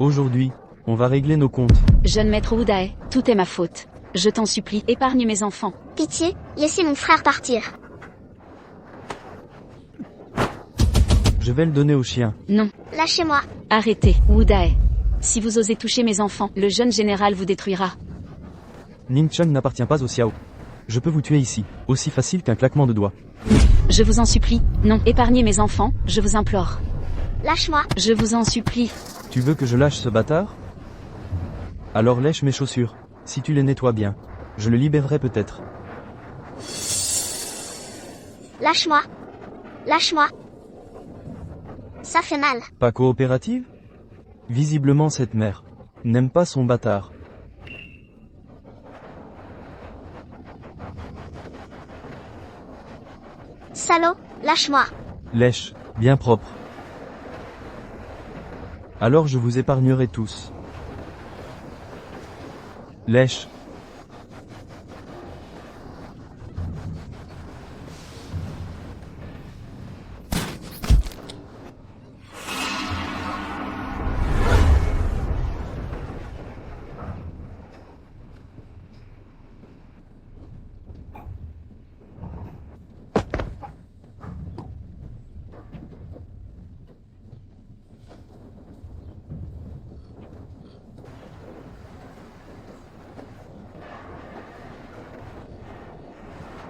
Aujourd'hui, on va régler nos comptes. Jeune maître Woodae, tout est ma faute. Je t'en supplie, épargne mes enfants. Pitié, laissez mon frère partir. Je vais le donner au chien. Non. Lâchez-moi. Arrêtez, Woodae. Si vous osez toucher mes enfants, le jeune général vous détruira. Ning Chun n'appartient pas au Xiao. Je peux vous tuer ici, aussi facile qu'un claquement de doigts. Je vous en supplie, non, épargnez mes enfants, je vous implore. Lâche-moi. Je vous en supplie. Tu veux que je lâche ce bâtard? Alors lèche mes chaussures. Si tu les nettoies bien, je le libérerai peut-être. Lâche-moi. Lâche-moi. Ça fait mal. Pas coopérative? Visiblement cette mère n'aime pas son bâtard. Salaud, lâche-moi. Lèche, bien propre. Alors je vous épargnerai tous. Lèche.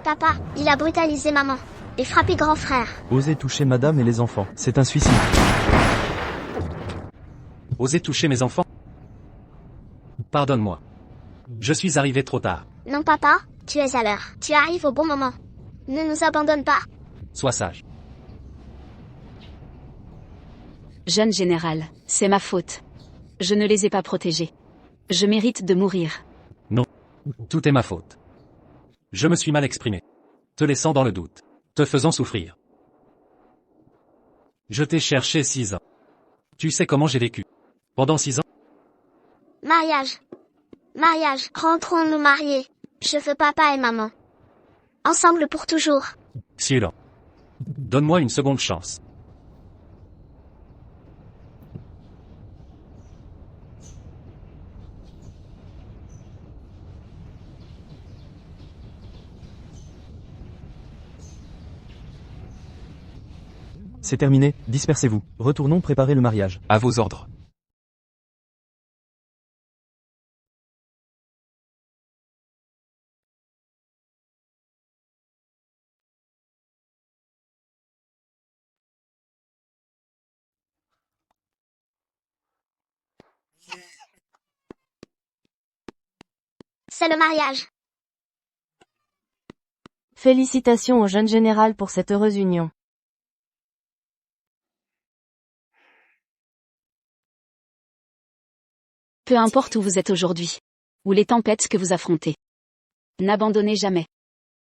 Papa, il a brutalisé maman. Et frappé grand frère. Osez toucher madame et les enfants, c'est un suicide. Osez toucher mes enfants? Pardonne-moi. Je suis arrivé trop tard. Non papa, tu es à l'heure. Tu arrives au bon moment. Ne nous abandonne pas. Sois sage. Jeune général, c'est ma faute. Je ne les ai pas protégés. Je mérite de mourir. Non. Tout est ma faute. Je me suis mal exprimé. Te laissant dans le doute. Te faisant souffrir. Je t'ai cherché 6 ans. Tu sais comment j'ai vécu. Pendant 6 ans? Mariage. Mariage. Rentrons nous marier. Je veux papa et maman. Ensemble pour toujours. Silence. Donne-moi une seconde chance. C'est terminé, dispersez-vous. Retournons préparer le mariage. À vos ordres. C'est le mariage. Félicitations au jeune général pour cette heureuse union. Peu importe où vous êtes aujourd'hui, ou les tempêtes que vous affrontez. N'abandonnez jamais.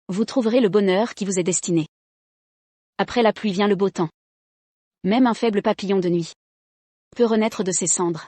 Vous trouverez le bonheur qui vous est destiné. Après la pluie vient le beau temps. Même un faible papillon de nuit peut renaître de ses cendres.